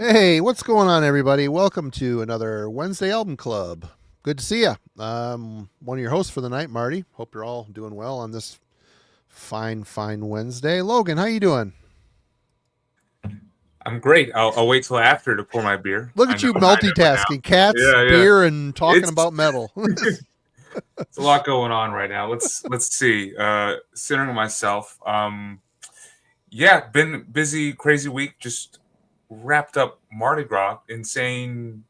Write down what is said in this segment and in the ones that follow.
Hey, what's going on, everybody? Welcome to another Wednesday Album Club. Good to see you. One of your hosts for the night, Marty. Hope you're all doing well on this fine Wednesday. Logan, how you doing? I'm great. I'll wait till after to pour my beer. Look I at know you I know it multitasking: now. cats, Yeah. beer, and talking It's about metal. it's a lot going on right now. Let's see. Centering myself. Yeah, been busy, crazy week. Just wrapped up Mardi Gras. Insane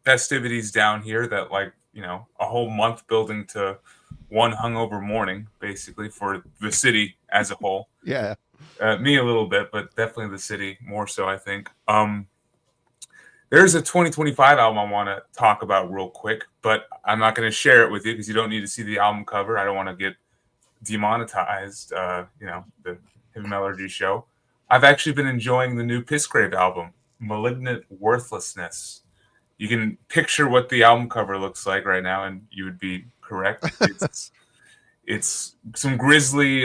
festivities down here that a whole month building to one hungover morning, basically for the city as a whole. Yeah. Me a little bit, but definitely the city more so, I think. There's a 2025 album I want to talk about real quick, but I'm not going to share it with you because you don't need to see the album cover. I don't want to get demonetized, the Heavy Metallurgy show. I've actually been enjoying the new Pissgrave album, Malignant Worthlessness. You can picture what the album cover looks like right now, and you would be correct. It's some grisly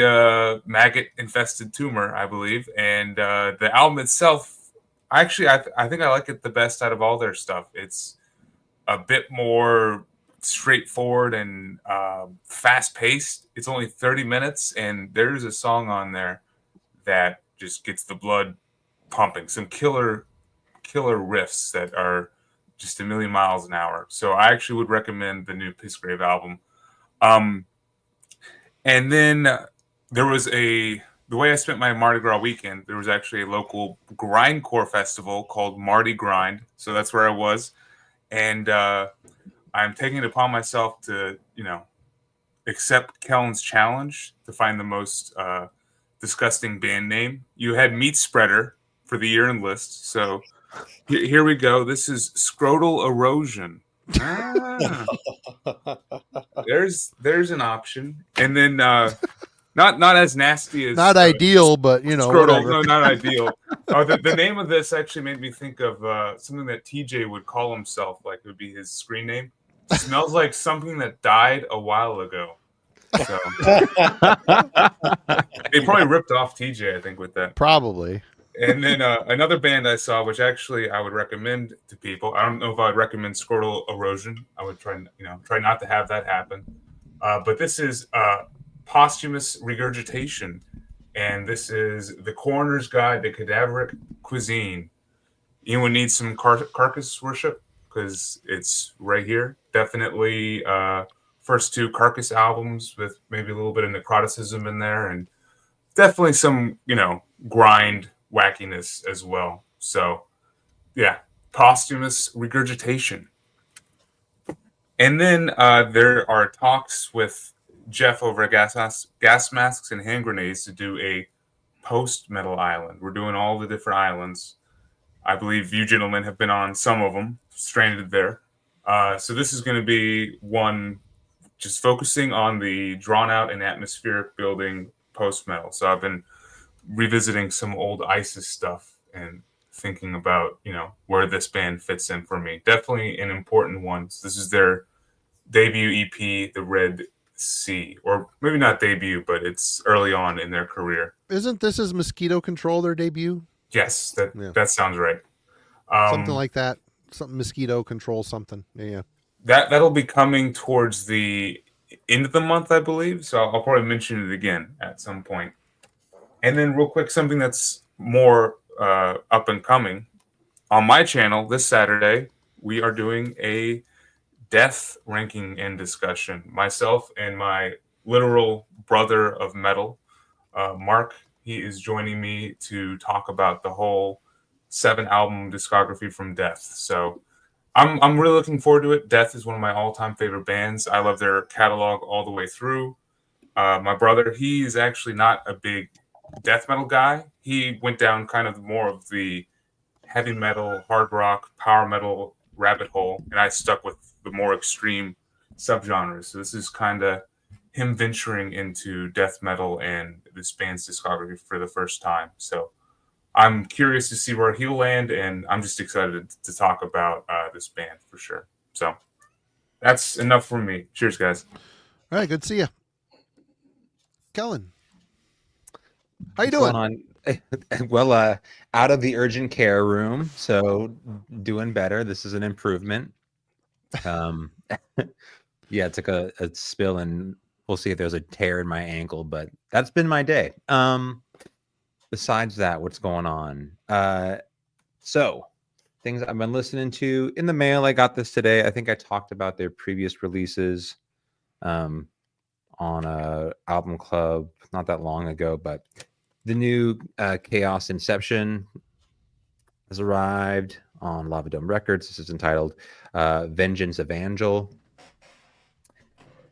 maggot-infested tumor, I believe, and the album itself. Actually, I think I like it the best out of all their stuff. It's a bit more straightforward and fast-paced. It's only 30 minutes, and there's a song on there that just gets the blood pumping. Some killer riffs that are just a million miles an hour. So I actually would recommend the new Pissgrave album. And then there was the way I spent my Mardi Gras weekend, there was actually a local grindcore festival called Mardi Grind. So that's where I was. And I'm taking it upon myself to, accept Kellen's challenge to find the most disgusting band name. You had Meat Spreader for the year end list. So here we go. This is Scrotal Erosion. There's an option. And then not as nasty as Not ideal, but Scrotal. whatever. No, not ideal. Oh, the name of this actually made me think of something that TJ would call himself, like it would be his screen name. Smells like something that died a while ago. So they probably ripped off TJ, I think, with that. Probably. And then another band I saw, which actually I would recommend to people. I don't know if I would recommend Scrotal Erosion. I would try not to have that happen. But this is Posthumous Regurgitation, and this is The Coroner's Guide to Cadaveric Cuisine. Anyone needs some carcass worship? Because it's right here. Definitely first two Carcass albums with maybe a little bit of necroticism in there, and definitely some, grind wackiness as well. So, yeah, Posthumous Regurgitation. And then there are talks with Jeff over at Gas Masks and Hand Grenades to do a post-metal island. We're doing all the different islands. I believe you gentlemen have been on some of them, stranded there. So this is going to be one just focusing on the drawn-out and atmospheric building post-metal. So I've been revisiting some old ISIS stuff and thinking about, where this band fits in for me. Definitely an important one. This is their debut EP, The Red Sea, or maybe not debut, but it's early on in their career. Isn't this as Mosquito Control their debut? Yes, that sounds right. Something like that. Something Mosquito Control something. Yeah. That'll be coming towards the end of the month, I believe. So I'll probably mention it again at some point. And then real quick, something that's more up and coming. On my channel this Saturday, we are doing a death ranking and discussion. Myself and my literal brother of metal, Mark, he is joining me to talk about the whole 7-album discography from Death. So I'm really looking forward to it. Death is one of my all-time favorite bands. I love their catalog all the way through. My brother, he is actually not a big death metal guy. He went down kind of more of the heavy metal, hard rock, power metal rabbit hole, and I stuck with the more extreme subgenres. So this is kind of him venturing into death metal and this band's discography for the first time. So I'm curious to see where he'll land, and I'm just excited to talk about this band for sure. So that's enough from me. Cheers, guys. All right, good to see you. Kellen, how you What's doing? going on? Well, out of the urgent care room, so doing better. This is an improvement. Yeah, it took a spill, and we'll see if there's a tear in my ankle, but that's been my day. Besides that, what's going on? So things I've been listening to in the mail. I got this today. I think I talked about their previous releases on a album club not that long ago, but the new Chaos Inception has arrived on Lava Dome Records. This is entitled Vengeance of Angel.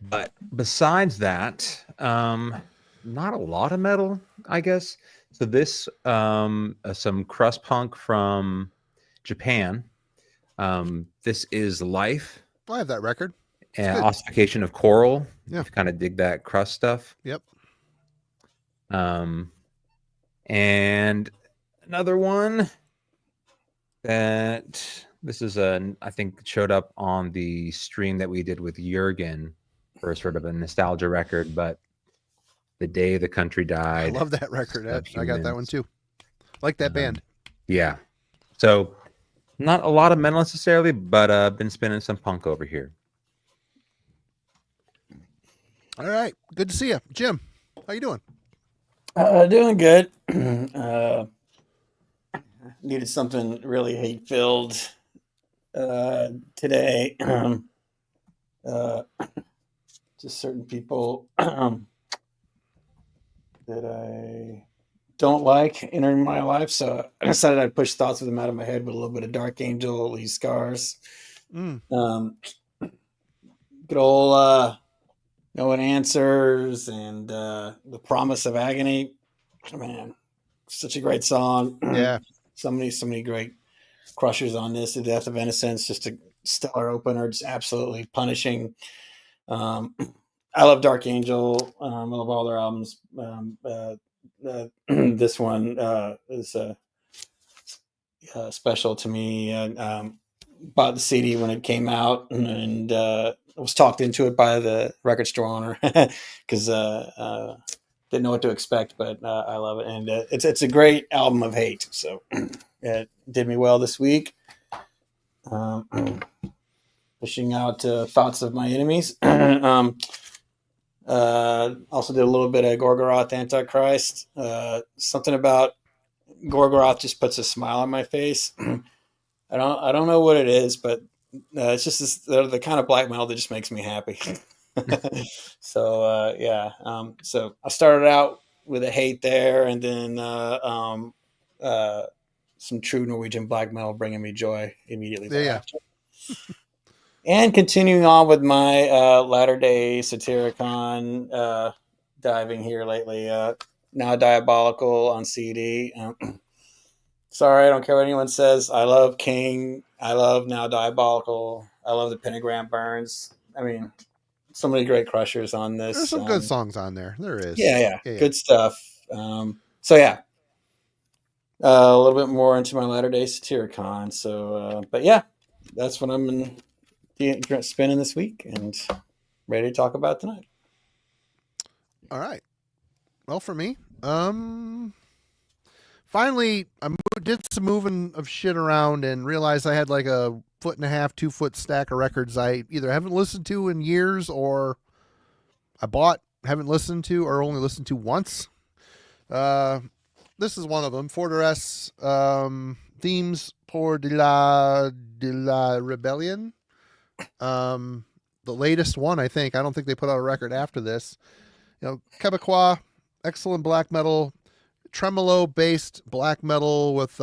But besides that, not a lot of metal, I guess. So this, some crust punk from Japan. This is Life. I have that record. Ossification of Coral. Yeah. If you kind of dig that crust stuff. Yep. And another one that this is I think showed up on the stream that we did with Jurgen for sort of a nostalgia record, but The Day the Country Died. I love that record. I got that one too. Like that band. Yeah. So not a lot of metal necessarily, but been spinning some punk over here. All right. Good to see you. Jim, how you doing? Doing good. Needed something really hate-filled today. Just certain people that I don't like entering my life, so I decided I'd push thoughts of them out of my head with a little bit of Dark Angel, Lee Scars. Good old No One Answers and The Promise of Agony. Man, such a great song. Yeah. So many great crushers on this. The Death of Innocence, just a stellar opener, just absolutely punishing. I love Dark Angel. I love all their albums. This one is special to me. Bought the CD when it came out and was talked into it by the record store owner because didn't know what to expect, but I love it. And it's a great album of hate. So it did me well this week. Pushing out Thoughts of My Enemies. Also did a little bit of Gorgoroth Antichrist. Something about Gorgoroth just puts a smile on my face. I don't know what it is, but it's just they're the kind of black metal that just makes me happy. So yeah. So I started out with a hate there, and then some true Norwegian black metal bringing me joy immediately thereafter. And continuing on with my latter-day Satyricon diving here lately. Now Diabolical on CD. Sorry, I don't care what anyone says. I love King. I love Now Diabolical. I love the Pentagram Burns. I mean, so many great crushers on this. There's some good songs on there. There is. Yeah. Good stuff. So yeah. A little bit more into my latter-day Satyricon. So, but yeah, that's what I'm spinning this week and ready to talk about tonight. All right. Well, for me, finally, I did some moving of shit around and realized I had like a 1.5 2 foot stack of records I either haven't listened to in years or I bought, haven't listened to, or only listened to once. This is one of them. Fortress Themes pour de la Rebellion. The latest one, I think. I don't think they put out a record after this. You know, Quebecois, excellent black metal, tremolo based black metal with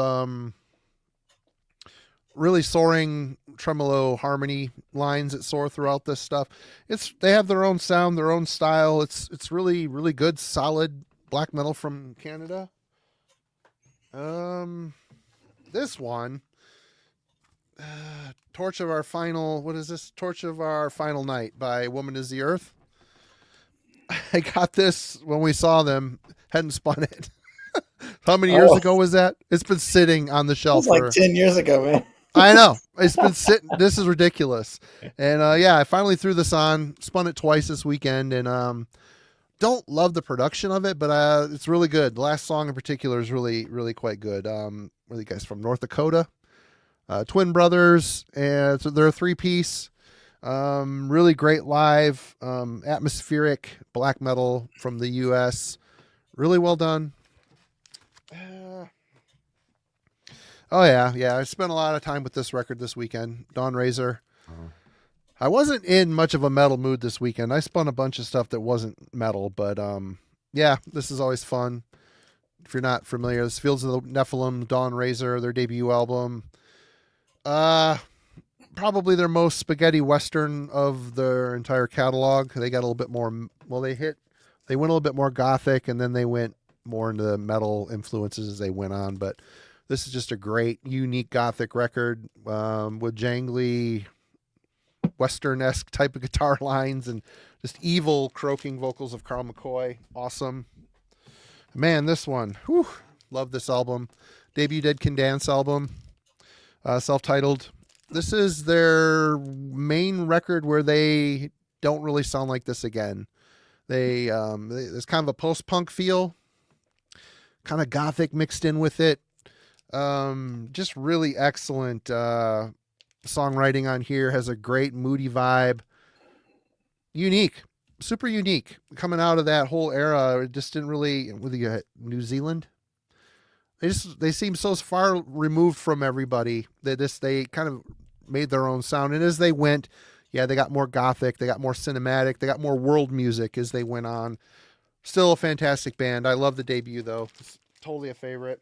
really soaring tremolo harmony lines that soar throughout this stuff. They have their own sound, their own style. It's really, really good, solid black metal from Canada. This one, Torch of Our Final Night by Woman Is the Earth. I got this when we saw them, hadn't spun it. How many years ago was that? It's been sitting on the shelf. It was like 10 years ago, man. I know. It's been sitting. This is ridiculous. And yeah, I finally threw this on, spun it twice this weekend, and don't love the production of it, but it's really good. The last song in particular is really, really quite good. Where are the guys from? North Dakota, twin brothers, and so they're a 3-piece. Really great live, atmospheric black metal from the U.S. Really well done. Oh yeah. I spent a lot of time with this record this weekend. Dawn Razor. I wasn't in much of a metal mood this weekend. I spun a bunch of stuff that wasn't metal, but yeah, this is always fun. If you're not familiar, this Fields of the Nephilim, Dawn Razor, their debut album. Probably their most spaghetti western of their entire catalog. They got a little bit more. Well, they went a little bit more gothic, and then they went more into the metal influences as they went on. But this is just a great, unique gothic record with jangly, Western-esque type of guitar lines and just evil croaking vocals of Carl McCoy. Awesome. Man, this one. Whew, love this album. Debut Dead Can Dance album. Self-titled. This is their main record where they don't really sound like this again. There's kind of a post-punk feel. Kind of gothic mixed in with it. Just really excellent songwriting on here. Has a great moody vibe. Unique, super unique. Coming out of that whole era, it just didn't really. With New Zealand, they seem so far removed from everybody that they kind of made their own sound. And as they went, yeah, they got more gothic, they got more cinematic, they got more world music as they went on. Still a fantastic band. I love the debut though. It's totally a favorite.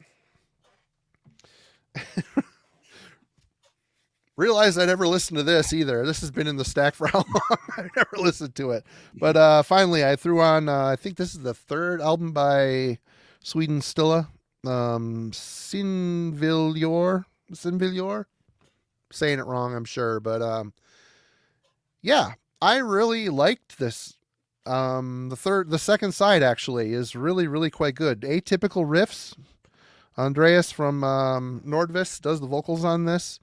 Realized I never listened to this either. This has been in the stack for how long? I never listened to it. But finally, I threw on, I think this is the third album by Sweden Stilla. Sinvilyor? Saying it wrong, I'm sure. But yeah, I really liked this. The second side actually is really, really quite good. Atypical riffs. Andreas from Nordvist does the vocals on this.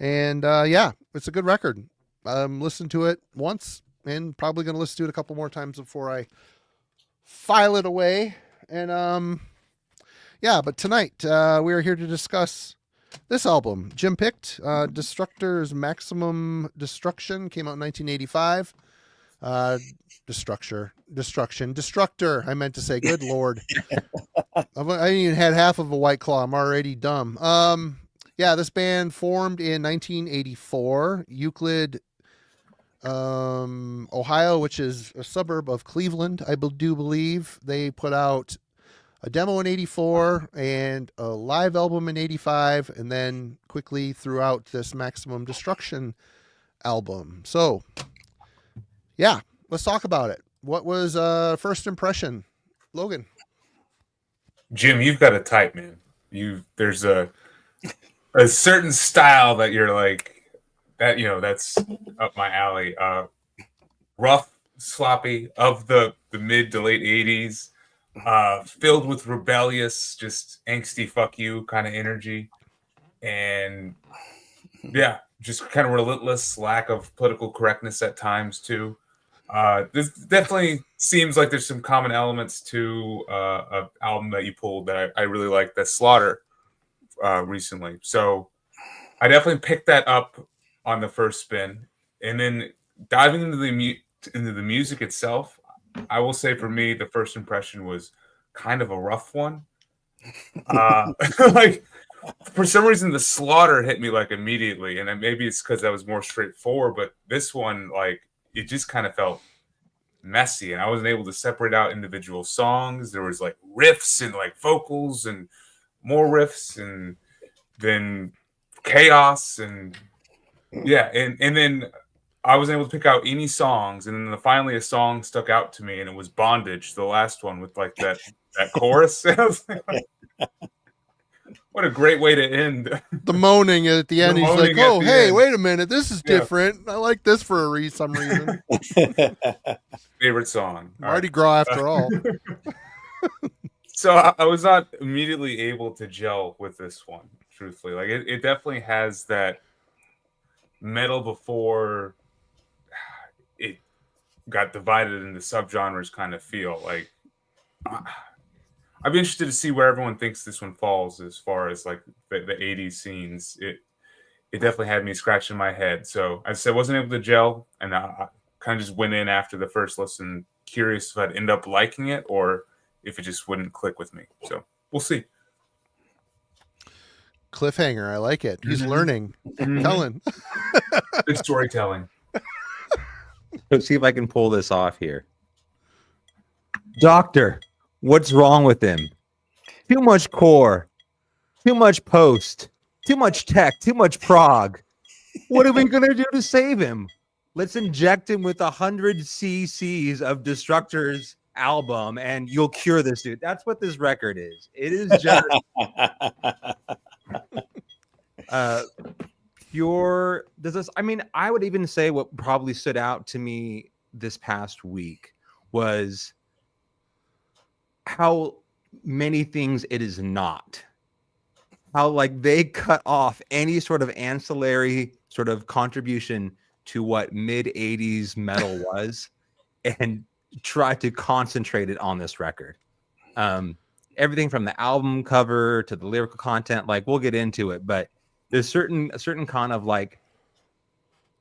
And yeah, it's a good record. Listened to it once and probably going to listen to it a couple more times before I file it away. And yeah, but tonight we are here to discuss this album. Jim picked Destructor's Maximum Destruction, came out in 1985. Destructor. I meant to say, good Lord. I ain't even had half of a White Claw. I'm already dumb. Yeah, this band formed in 1984, Euclid, Ohio, which is a suburb of Cleveland, I do believe. They put out a demo in 84 and a live album in 85, and then quickly threw out this Maximum Destruction album. So, yeah, let's talk about it. What was first impression? Logan. Jim, you've got a type, man. There's a certain style that you're like that, that's up my alley. Rough, sloppy, of the mid to late 80s, filled with rebellious, just angsty fuck you kind of energy. And yeah, just kind of relentless lack of political correctness at times too. This definitely seems like there's some common elements to an album that you pulled that I really like, that Slaughter recently. So I definitely picked that up on the first spin, and then diving into the music itself, I will say for me the first impression was kind of a rough one. Like for some reason the Slaughter hit me like immediately, and maybe it's because I was more straightforward, but this one, like, it just kind of felt messy, and I wasn't able to separate out individual songs. There was like riffs and like vocals and more riffs and then chaos, and yeah, and then I wasn't able to pick out any songs, and then finally a song stuck out to me, and it was Bondage, the last one with like that chorus. I was like, what a great way to end. The moaning at the end. He's like, oh, hey, wait a minute. This is different. I like this for some reason. Favorite song. Mardi Gras, after all. So I was not immediately able to gel with this one, truthfully. Like it definitely has that metal before it got divided into subgenres kind of feel. Like, I'd be interested to see where everyone thinks this one falls as far as like the 80s scenes. It definitely had me scratching my head. So as I said, wasn't able to gel, and I kind of just went in after the first listen, curious if I'd end up liking it or if it just wouldn't click with me. So we'll see. Cliffhanger. I like it. He's learning. Kellen. Good storytelling. Let's see if I can pull this off here. Doctor, what's wrong with him? Too much core, too much post, too much tech, too much prog. What are we going to do to save him? Let's inject him with 100 cc's of Destructor's album and you'll cure this dude. That's what this record is. It is just pure. I mean, I would even say what probably stood out to me this past week was how many things it is not. How like they cut off any sort of ancillary sort of contribution to what mid 80s metal was and try to concentrate it on this record. Everything from the album cover to the lyrical content, like we'll get into it, but there's a certain kind of like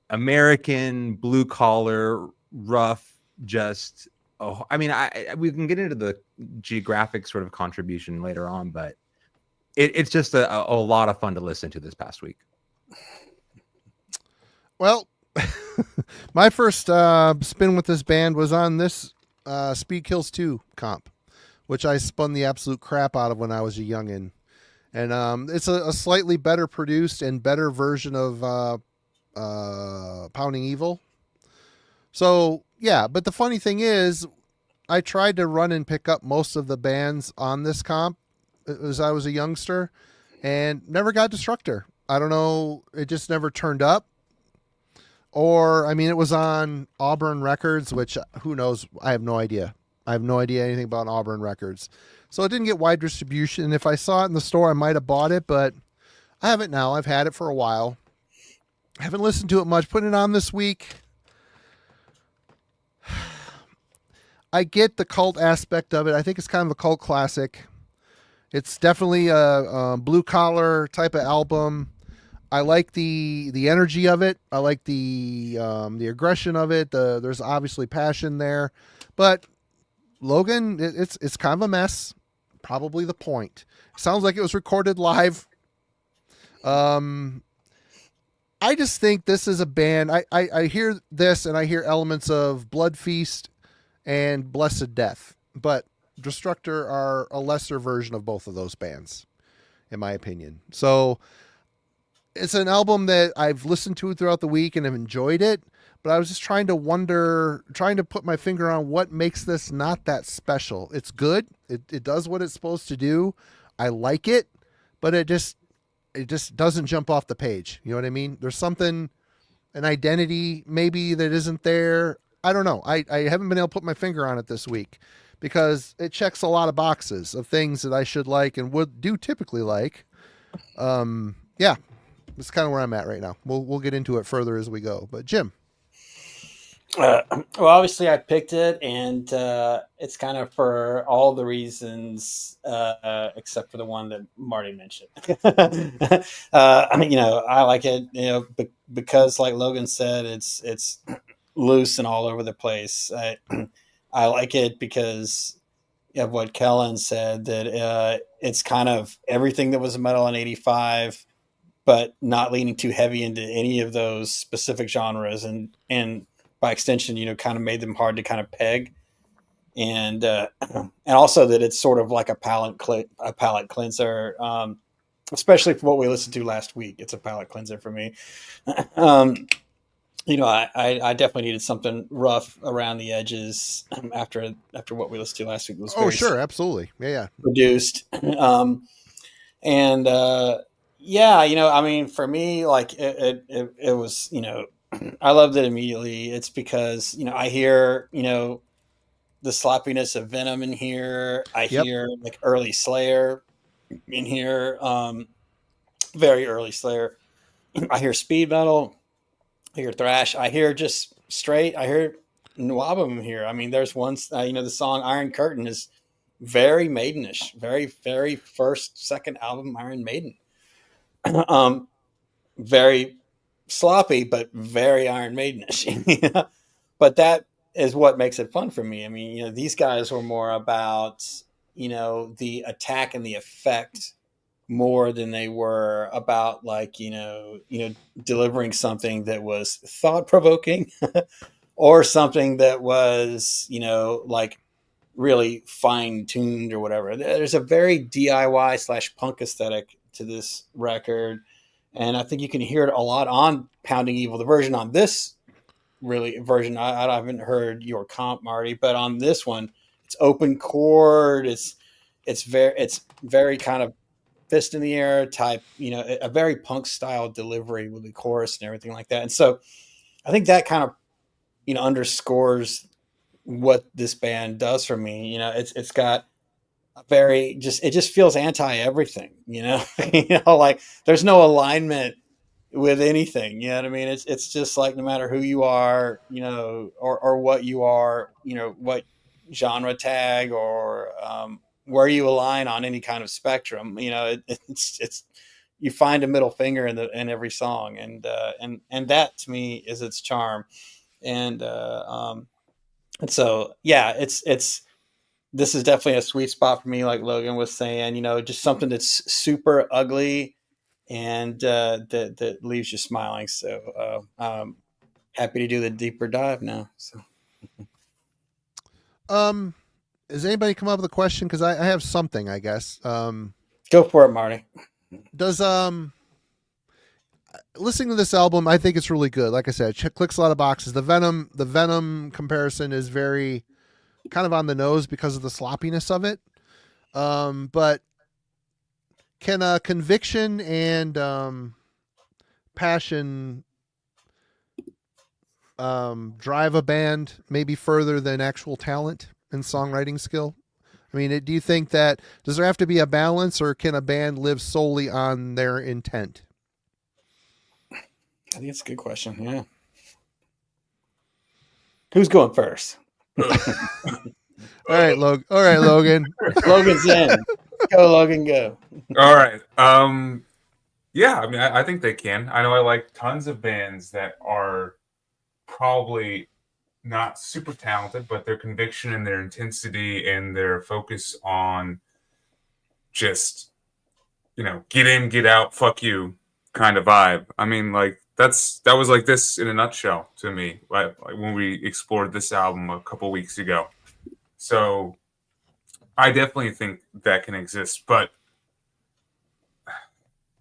American blue collar rough, just, I mean, we can get into the geographic sort of contribution later on, but it's just a lot of fun to listen to this past week. Well, my first spin with this band was on this Speed Kills 2 comp, which I spun the absolute crap out of when I was a youngin'. And it's a slightly better produced and better version of Pounding Evil. So, yeah, but the funny thing is, I tried to run and pick up most of the bands on this comp as I was a youngster and never got Destructor. I don't know, it just never turned up. Or, I mean, it was on Auburn Records, which who knows? I have no idea. I have no idea anything about Auburn Records. So it didn't get wide distribution. If I saw it in the store, I might have bought it, but I haven't now. I've had it for a while. I haven't listened to it much. Putting it on this week. I get the cult aspect of it. I think it's kind of a cult classic. It's definitely a blue collar type of album. I like the energy of it. I like the aggression of it. There's obviously passion there, but Logan, it's kind of a mess. Probably the point. Sounds like it was recorded live. I just think this is a band. I hear this and I hear elements of Blood Feast and Blessed Death, but Destructor are a lesser version of both of those bands, in my opinion. So it's an album that I've listened to throughout the week and have enjoyed it, but I was just trying to put my finger on what makes this not that special. It's good. It does what it's supposed to do. I like it, but it just doesn't jump off the page. You know what I mean? There's something, an identity maybe that isn't there. I don't know. I haven't been able to put my finger on it this week because it checks a lot of boxes of things that I should like and do typically like. Yeah, that's kind of where I'm at right now. We'll get into it further as we go. But Jim. Well, obviously I picked it, and it's kind of for all the reasons except for the one that Marty mentioned. I like it, because like Logan said, it's loose and all over the place. I like it because of what Kellen said, that it's kind of everything that was metal in '85, but not leaning too heavy into any of those specific genres, and by extension, kind of made them hard to kind of peg, and also that it's sort of like a palate cleanser, especially for what we listened to last week. It's a palate cleanser for me. I definitely needed something rough around the edges after what we listened to last week. It was sure, absolutely, yeah, produced, and for me, like it was, I loved it immediately. It's because, I hear, the sloppiness of Venom in here. I hear like early Slayer in here, very early Slayer. I hear speed metal. I hear thrash. I hear just straight. I hear Nwab of them here. I mean, there's one, the song Iron Curtain is very Maidenish, very, very first, second album Iron Maiden. Very sloppy, but very Iron Maidenish. But that is what makes it fun for me. I mean, these guys were more about, the attack and the effect more than they were about like, delivering something that was thought provoking or something that was, like really fine tuned or whatever. There's a very DIY / punk aesthetic to this record. And I think you can hear it a lot on Pounding Evil. The version on this version, I haven't heard your comp, Marty, but on this one, it's open chord. It's very kind of fist in the air type, a very punk style delivery with the chorus and everything like that. And so I think that kind of, underscores what this band does for me. It's got it just feels anti everything, like there's no alignment with anything. You know what I mean? It's just like, no matter who you are, or what you are, what genre tag or where you align on any kind of spectrum, it's you find a middle finger in every song. And that to me is its charm. And so, yeah, this is definitely a sweet spot for me. Like Logan was saying, just something that's super ugly and that leaves you smiling. So happy to do the deeper dive now. So, has anybody come up with a question? Because I have something, I guess. Go for it, Marty. Does listening to this album, I think it's really good. Like I said, it clicks a lot of boxes. The Venom comparison is very kind of on the nose because of the sloppiness of it. But can conviction and passion drive a band maybe further than actual talent and songwriting skill? I mean, do you think that does there have to be a balance, or can a band live solely on their intent? I think it's a good question. Yeah. Who's going first? All right, Logan. Logan's in. Go, Logan, go. All right. Yeah, I mean, I think they can. I know I like tons of bands that are probably not super talented, but their conviction and their intensity and their focus on just, get in, get out, fuck you kind of vibe. I mean, like, that was like this in a nutshell to me, like when we explored this album a couple weeks ago. So I definitely think that can exist, but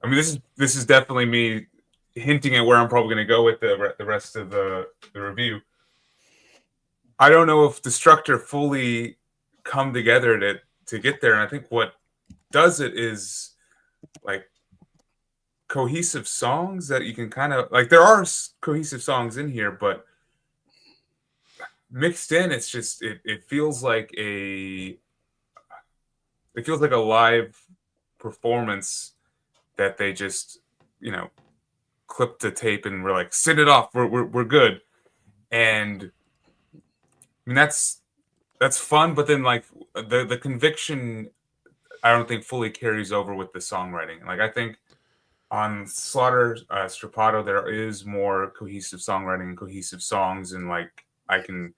I mean, this is definitely me hinting at where I'm probably going to go with the rest of the review. I don't know if Destructor fully come together to get there, and I think what does it is like cohesive songs that you can kind of like. There are cohesive songs in here, but mixed in, it's just it feels like a live performance that they just clipped the tape and we're like, send it off, we're good. And I mean that's fun, but then like the conviction I don't think fully carries over with the songwriting. Like I think on Slaughter Strapato there is more cohesive songwriting and cohesive songs, and like I can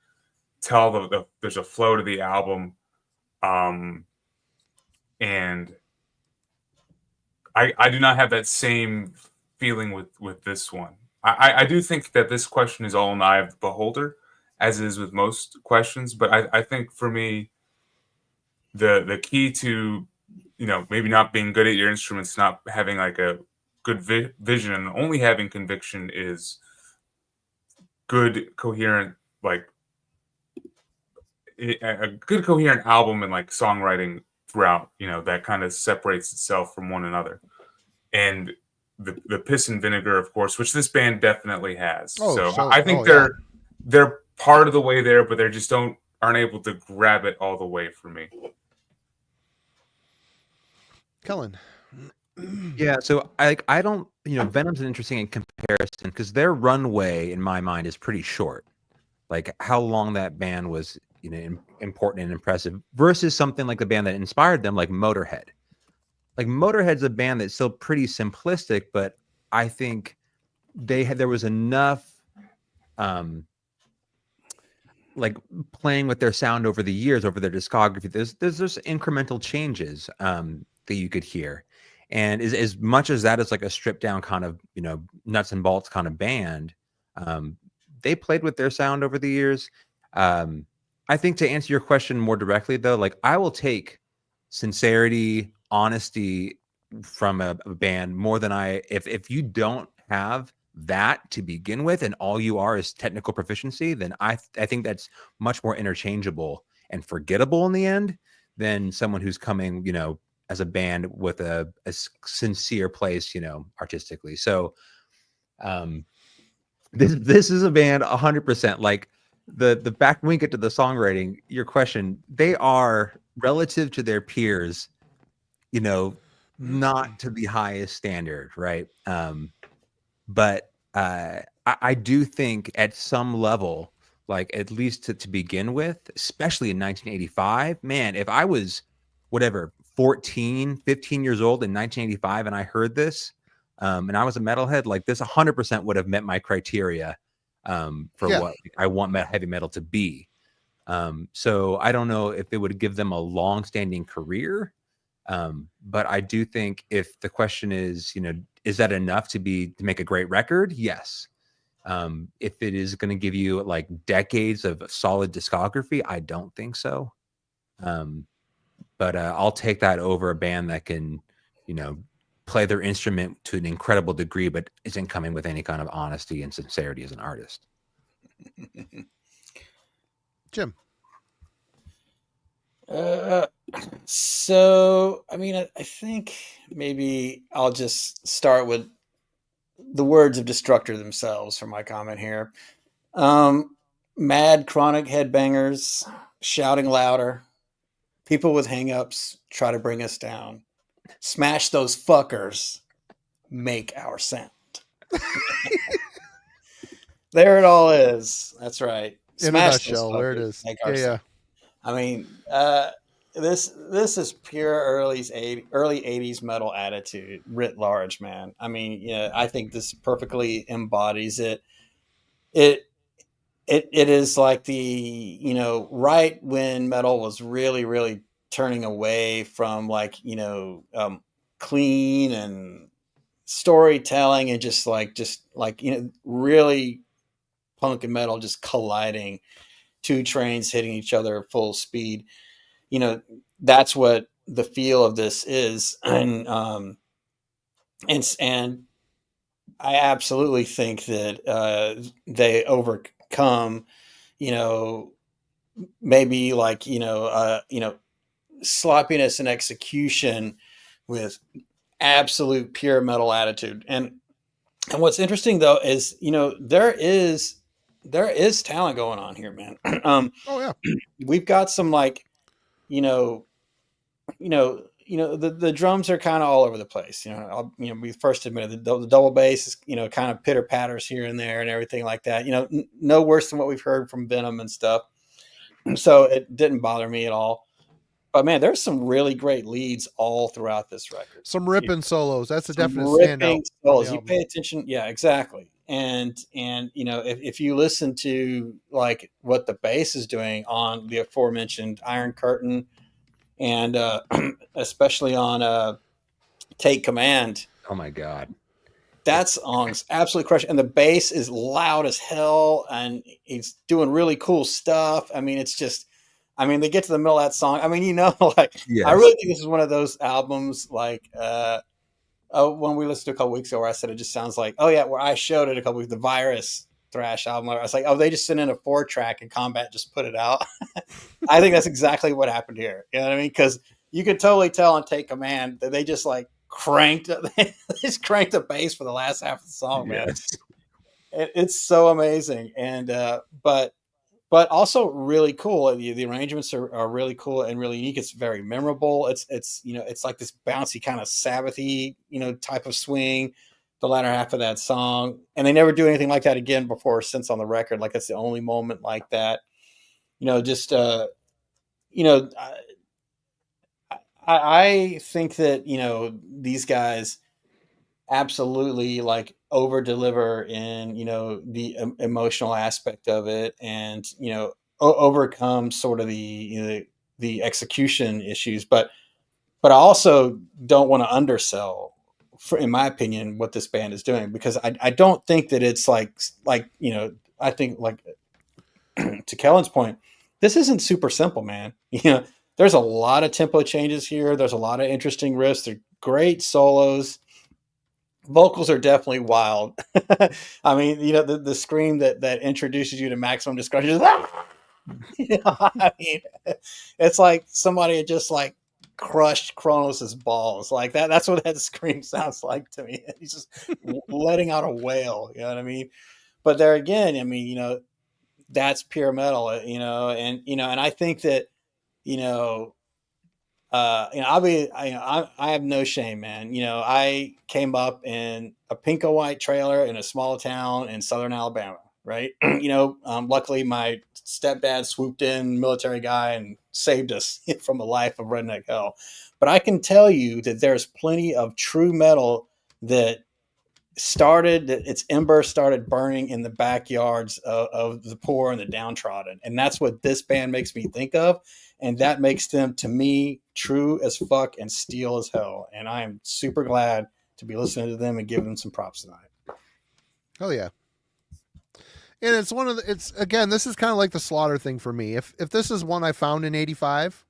tell there's a flow to the album, and I do not have that same feeling with this one. I do think that this question is all in the eye of the beholder, as is with most questions. But I think for me, the key to maybe not being good at your instruments, not having like a good vision, and only having conviction is good coherent, like a good coherent album and like songwriting throughout, that kind of separates itself from one another. And the piss and vinegar, of course, which this band definitely has. I think they're part of the way there, but they just aren't able to grab it all the way for me. Kellen. Yeah, so I don't, Venom's interesting in comparison because their runway in my mind is pretty short. like how long that band was, you know, important and impressive versus something like the band that inspired them, like Motorhead. Like Motorhead's a band that's still pretty simplistic, but I think there was enough like playing with their sound over the years, over their discography. There's incremental changes that you could hear. And as much as that is like a stripped down kind of, you know, nuts and bolts kind of band, they played with their sound over the years. I think to answer your question more directly, though, like I will take sincerity, honesty from a band more than if you don't have that to begin with and all you are is technical proficiency, then I think that's much more interchangeable and forgettable in the end than someone who's coming, you know, as a band with a sincere place, you know, artistically. So this is a band 100%. Like the back when we get to the songwriting, your question, they are relative to their peers, you know, not to the highest standard, right? But I do think at some level, like at least to begin with, especially in 1985, man, if I was whatever 14, 15 years old in 1985 and I heard this and I was a metalhead, like this 100% would have met my criteria for what I want heavy metal to be. So I don't know if it would give them a long-standing career. But I do think if the question is, you know, is that enough to make a great record? Yes. If it is going to give you like decades of solid discography, I don't think so. But I'll take that over a band that can, you know, play their instrument to an incredible degree, but isn't coming with any kind of honesty and sincerity as an artist. Jim. So, I mean, I think maybe I'll just start with the words of Destructor themselves for my comment here. Mad chronic headbangers shouting louder. People with hangups try to bring us down. Smash those fuckers. Make our sound. There it all is. That's right. In Smash a nutshell, there it is. Yeah. I mean, this is pure early 80s metal attitude writ large, man. I mean, yeah, I think this perfectly embodies it. It is like the, you know, right when metal was really, really turning away from like, you know, clean and storytelling and just like, you know, really punk and metal just colliding, two trains hitting each other at full speed. You know, that's what the feel of this is. And I absolutely think that they overcome, you know, maybe like, you know, sloppiness and execution with absolute pure metal attitude. And what's interesting though is, you know, there is talent going on here, man. Oh yeah. We've got some like, the drums are kind of all over the place. We first admitted the double bass is, you know, kind of pitter patters here and there and everything like that. You know, no worse than what we've heard from Venom and stuff. So it didn't bother me at all. But man, there's some really great leads all throughout this record. Some ripping solos. That's a definite ripping standout. Solos. You pay attention. Yeah, exactly. And you know, if you listen to like what the bass is doing on the aforementioned Iron Curtain, and especially on Take Command. Oh my God. That song's absolutely crushing. And the bass is loud as hell and he's doing really cool stuff. I mean, it's just, I mean, they get to the middle of that song. I mean, you know, like, yes. I really think this is one of those albums like when we listened to a couple weeks ago where I said it just sounds like, oh yeah, where I showed it a couple weeks, the Virus thrash album. I was like, oh, they just sent in a 4-track and Combat just put it out. I think that's exactly what happened here. You know what I mean? Because you could totally tell on Take Command that they just like they just cranked the bass for the last half of the song, man. Yes. It's so amazing. And but also really cool. The arrangements are really cool and really unique. It's very memorable. It's you know, it's like this bouncy kind of Sabbathy, you know, type of swing. the latter half of that song, and they never do anything like that again before or since on the record. Like it's the only moment like that. Just I think that these guys absolutely like over deliver in the emotional aspect of it, and overcome sort of the execution issues, but I also don't want to undersell, in my opinion, what this band is doing, because I don't think that it's like I think like to Kellen's point, this isn't super simple, man. There's a lot of tempo changes here. There's a lot of interesting riffs. They're great solos. Vocals are definitely wild. I mean, the scream that introduces you to Maximum Discretion. I mean, it's like somebody had just like crushed Kronos's balls like that. That's what that scream sounds like to me. He's just letting out a wail. You know what I mean? But there again, I mean, that's pure metal. And I think that I have no shame, man. I came up in a pink and white trailer in a small town in Southern Alabama, right? Luckily my stepdad swooped in, military guy, and saved us from a life of redneck hell. But I can tell you that there's plenty of true metal that its embers started burning in the backyards of the poor and the downtrodden. And that's what this band makes me think of. And that makes them, to me, true as fuck and steel as hell. And I am super glad to be listening to them and giving them some props tonight. Oh yeah. And it's again, this is kind of like the Slaughter thing for me. If this is one I found in 85,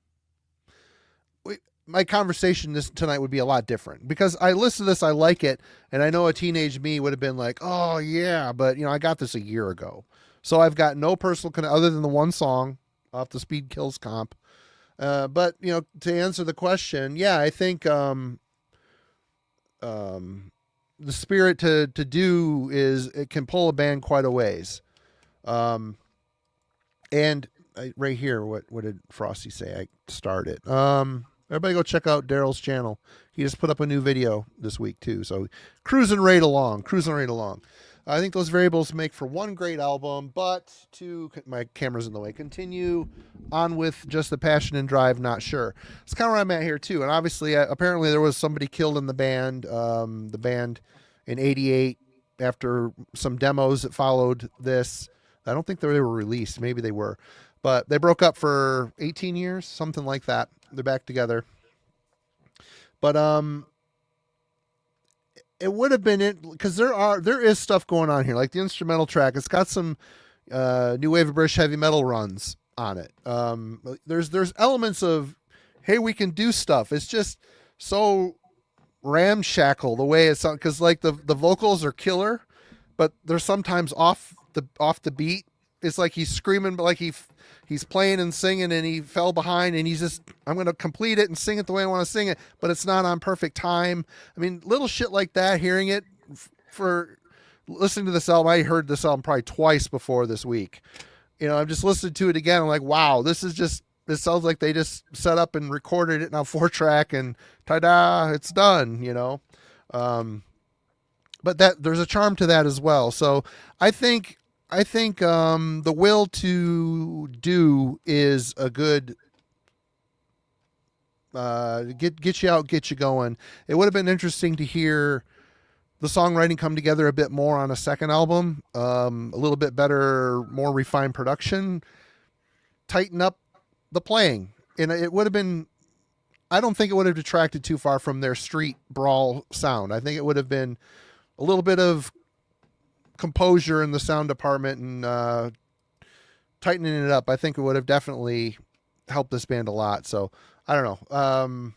my conversation tonight would be a lot different, because I listen to this, I like it, and I know a teenage me would have been like, oh yeah, but I got this a year ago. So I've got no personal other than the one song off the Speed Kills comp. But to answer the question, yeah, I think the spirit to do is it can pull a band quite a ways. And right here, what did Frosty say? I started. Everybody go check out Daryl's channel. He just put up a new video this week too. So cruising right along. I think those variables make for one great album, but my camera's in the way. Continue on with just the passion and drive. Not sure. It's kind of where I'm at here too. And obviously, apparently there was somebody killed in the band. The band in '88 after some demos that followed this. I don't think they were released. Maybe they were, but they broke up for 18 years, something like that. They're back together. But it would have been it, because there is stuff going on here, like the instrumental track. It's got some new wave of British heavy metal runs on it. There's elements of, hey, we can do stuff. It's just so ramshackle the way it's, because like the vocals are killer, but they're sometimes off the beat. It's like he's screaming, but like he's playing and singing, and he fell behind, and he's just, I'm going to complete it and sing it the way I want to sing it, but it's not on perfect time. I mean, little shit like that, hearing it for listening to this album. I heard this album probably twice before this week. I'm just listening to it again. I'm like, wow, this sounds like they just set up and recorded it on 4-track and ta-da, it's done, but there's a charm to that as well. So I think the will to do is a good get you out, get you going. It would have been interesting to hear the songwriting come together a bit more on a second album, a little bit better, more refined production, tighten up the playing, and it would have been. I don't think it would have detracted too far from their street brawl sound. I think it would have been a little bit of composure in the sound department and tightening it up. I think it would have definitely helped this band a lot. So I don't know.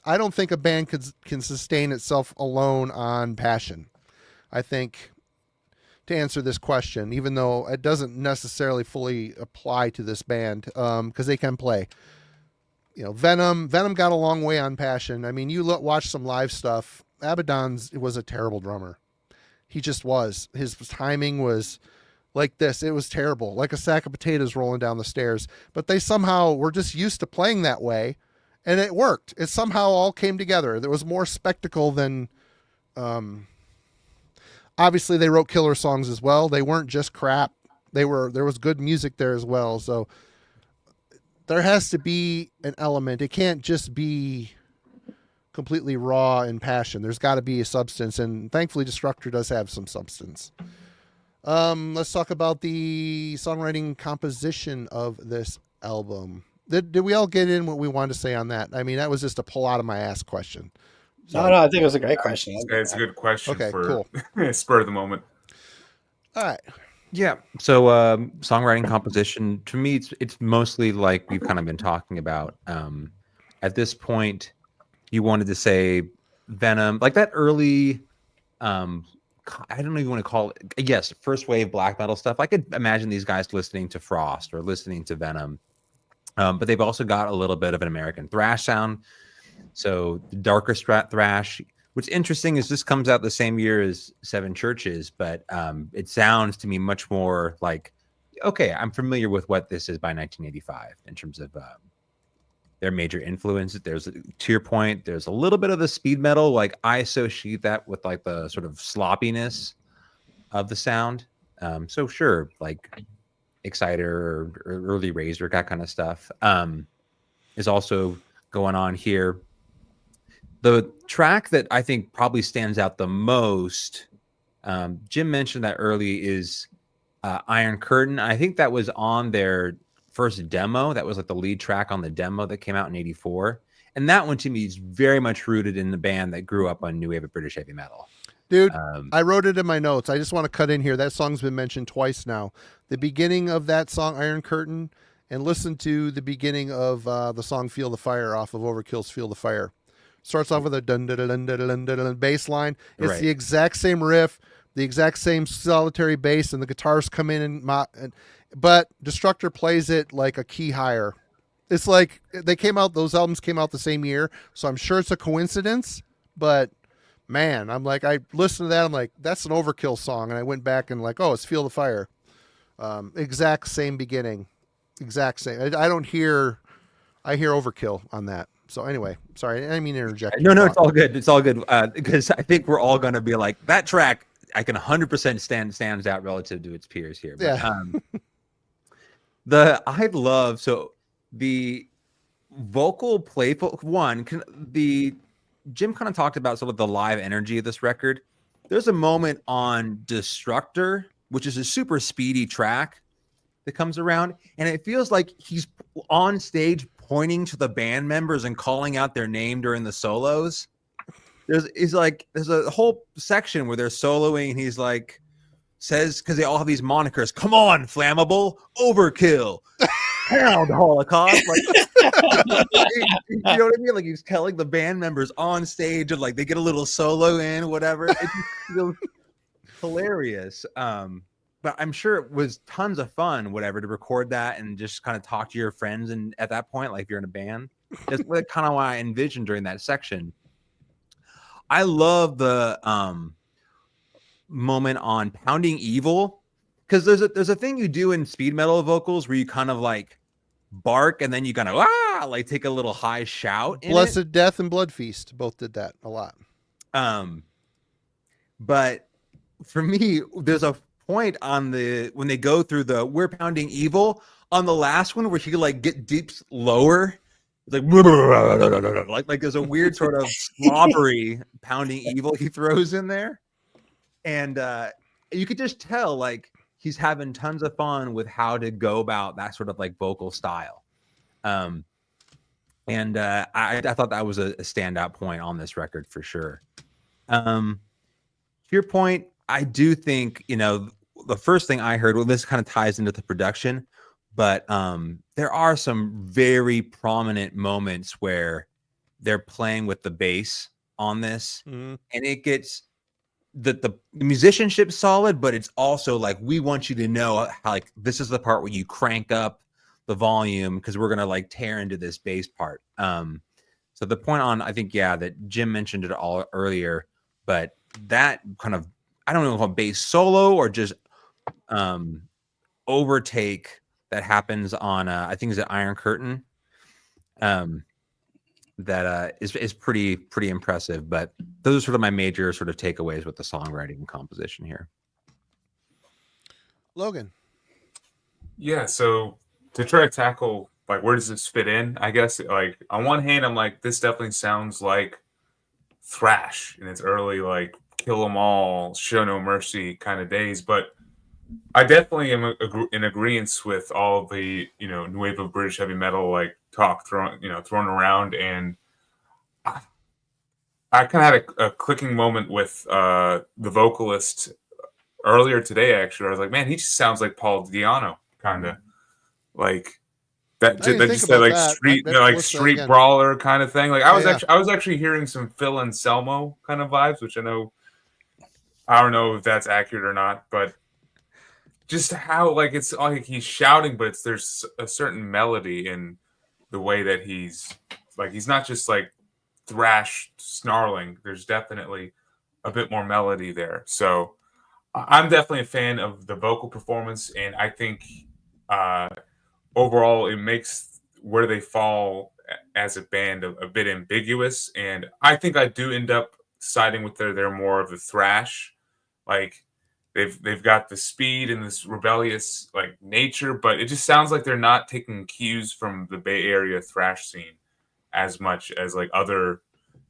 I don't think a band can sustain itself alone on passion. I think, to answer this question, even though it doesn't necessarily fully apply to this band, because they can play. Venom got a long way on passion. I mean, you watch some live stuff. Abaddon was a terrible drummer. He just was. His timing was like this. It was terrible, like a sack of potatoes rolling down the stairs. But they somehow were just used to playing that way, and it worked. It somehow all came together. There was more spectacle than obviously they wrote killer songs as well. They weren't just crap. There was good music there as well. So there has to be an element. It can't just be completely raw and passion. There's got to be a substance, and thankfully Destructor does have some substance. Let's talk about the songwriting composition of this album. Did we all get in what we wanted to say on that? I mean, that was just a pull out of my ass question. So, no, I think it was a great question. It's a good question. Okay, for cool. Spur of the moment. All right. Yeah. So songwriting composition, to me, it's mostly like we've kind of been talking about. At this point, you wanted to say Venom, like that early, I don't even want to call it, yes, first wave black metal stuff. I could imagine these guys listening to Frost or listening to Venom. But they've also got a little bit of an American thrash sound. So the darker thrash. What's interesting is this comes out the same year as Seven Churches, but it sounds to me much more like, okay, I'm familiar with what this is by 1985 in terms of their major influences. There's, to your point, there's a little bit of the speed metal. Like I associate that with like the sort of sloppiness of the sound. So sure, like Exciter or early Razor, that kind of stuff is also going on here. The track that I think probably stands out the most, Jim mentioned that early, is Iron Curtain. I think that was on their first demo. That was like the lead track on the demo that came out in '84. And that one to me is very much rooted in the band that grew up on new wave of British heavy metal. Dude, I wrote it in my notes. I just want to cut in here. That song's been mentioned twice now. The beginning of that song, Iron Curtain, and listen to the beginning of the song Feel the Fire off of Overkill's Feel the Fire. Starts off with a dun dun dun dun dun dun dun bass line. It's right. The exact same riff, the exact same solitary bass, and the guitars come in but Destructor plays it like a key higher. It's like those albums came out the same year, so I'm sure it's a coincidence, but man, I'm like, I listened to that, I'm like, that's an Overkill song, and I went back and like, oh, it's Feel the Fire. Exact same beginning. Exact same. I hear Overkill on that. So anyway, sorry, I didn't mean to interject. No, it's all good. It's all good because I think we're all going to be like, that track, I can 100% stands out relative to its peers here. But, yeah. I love, so the vocal playful one, Jim kind of talked about sort of the live energy of this record. There's a moment on Destructor, which is a super speedy track that comes around, and it feels like he's on stage pointing to the band members and calling out their name during the solos. There's a whole section where they're soloing, and he's like, says, because they all have these monikers, come on, Flammable, Overkill, Pound, Holocaust. Like, you know what I mean? Like he's telling the band members on stage, and like they get a little solo in, whatever. It just feels hilarious. But I'm sure it was tons of fun, whatever, to record that and just kind of talk to your friends. And at that point, like if you're in a band, that's kind of what I envisioned during that section. I love the moment on Pounding Evil, because there's a thing you do in speed metal vocals where you kind of like bark and then you kind of like take a little high shout. Blessed Death and Blood Feast both did that a lot. But for me, there's a point on when they go through the We're Pounding Evil on the last one where he like get deep lower, like there's a weird sort of slobbery Pounding Evil he throws in there, and you could just tell like he's having tons of fun with how to go about that sort of like vocal style. I thought that was a standout point on this record for sure. To your point, I do think, the first thing I heard, well, this kind of ties into the production, but there are some very prominent moments where they're playing with the bass on this, and it gets the musicianship solid, but it's also like, we want you to know how, like, this is the part where you crank up the volume because we're gonna like tear into this bass part. So the point on, I think, that Jim mentioned it all earlier, but that kind of, I don't know if a bass solo or just overtake that happens on I think is it Iron Curtain, that is pretty impressive. But those are sort of my major sort of takeaways with the songwriting and composition here. Logan. Yeah, so to try to tackle like where does this fit in, I guess like on one hand I'm like this definitely sounds like thrash in its early like kill 'em all, show no mercy kind of days, but I definitely am in agreement with all the new wave of British heavy metal like talk thrown around, and I kind of had a clicking moment with the vocalist earlier today. Actually, I was like, man, he just sounds like Paul Di'Anno, kind of like that. I didn't That think just about like that. street, I bet like what's that street again? brawler kind of thing. Like I was Yeah. I was actually hearing some Phil Anselmo kind of vibes, which I don't know if that's accurate or not, but just how like it's like he's shouting, but there's a certain melody in the way that he's not just like thrash snarling. There's definitely a bit more melody there. So I'm definitely a fan of the vocal performance, and I think overall it makes where they fall as a band a bit ambiguous. And I think I do end up siding with they're more of the thrash, like they've got the speed and this rebellious like nature, but it just sounds like they're not taking cues from the Bay Area thrash scene as much as like other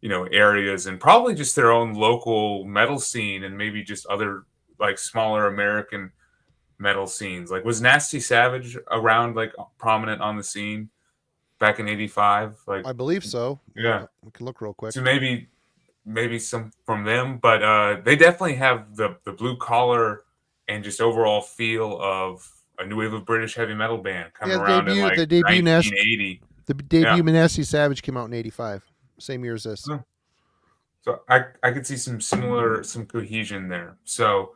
areas, and probably just their own local metal scene, and maybe just other like smaller American metal scenes. Like was Nasty Savage around like prominent on the scene back in '85? Like I believe so. yeah, We can look real quick. so maybe some from them, but they definitely have the blue collar and just overall feel of a new wave of British heavy metal band coming around in like the debut 1980. The debut Yeah. Nasty Savage came out in '85, same year as this. Oh. So I could see some cohesion there. So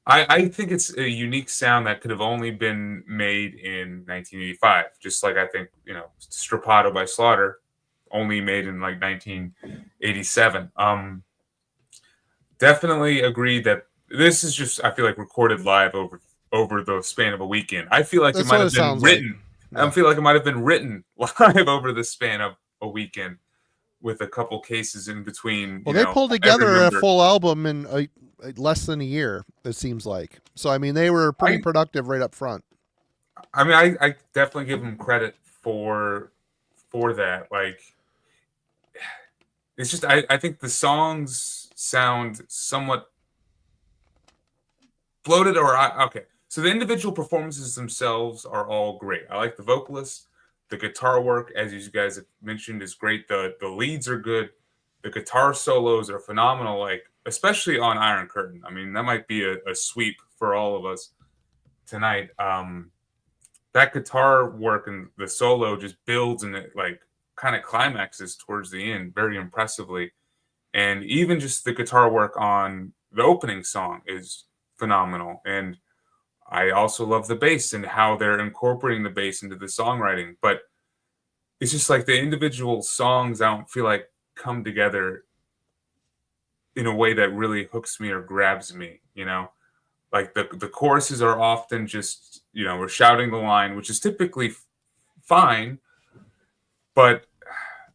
I think it's a unique sound that could have only been made in 1985, just like I think Strapato by Slaughter only made in like 1987. Definitely agree that this is just, I feel like, recorded live over the span of a weekend. I feel like That's it might what have it been sounds written. like. I feel like it might have been written live over the span of a weekend with a couple cases in between. Well, they pulled together every a member. full album in less than a year, it seems like. So, I mean, they were pretty productive right up front. I mean, I definitely give them credit for that. Like, it's just I think the songs sound somewhat bloated, or okay. So the individual performances themselves are all great. I like the vocalists. The guitar work, as you guys have mentioned, is great. The leads are good. The guitar solos are phenomenal. Like especially on Iron Curtain. I mean, that might be a sweep for all of us tonight. That guitar work and the solo just builds and it like kind of climaxes towards the end very impressively. And even just the guitar work on the opening song is phenomenal. And I also love the bass and how they're incorporating the bass into the songwriting. But it's just like the individual songs, I don't feel like come together in a way that really hooks me or grabs me, Like the choruses are often just, we're shouting the line, which is typically fine. But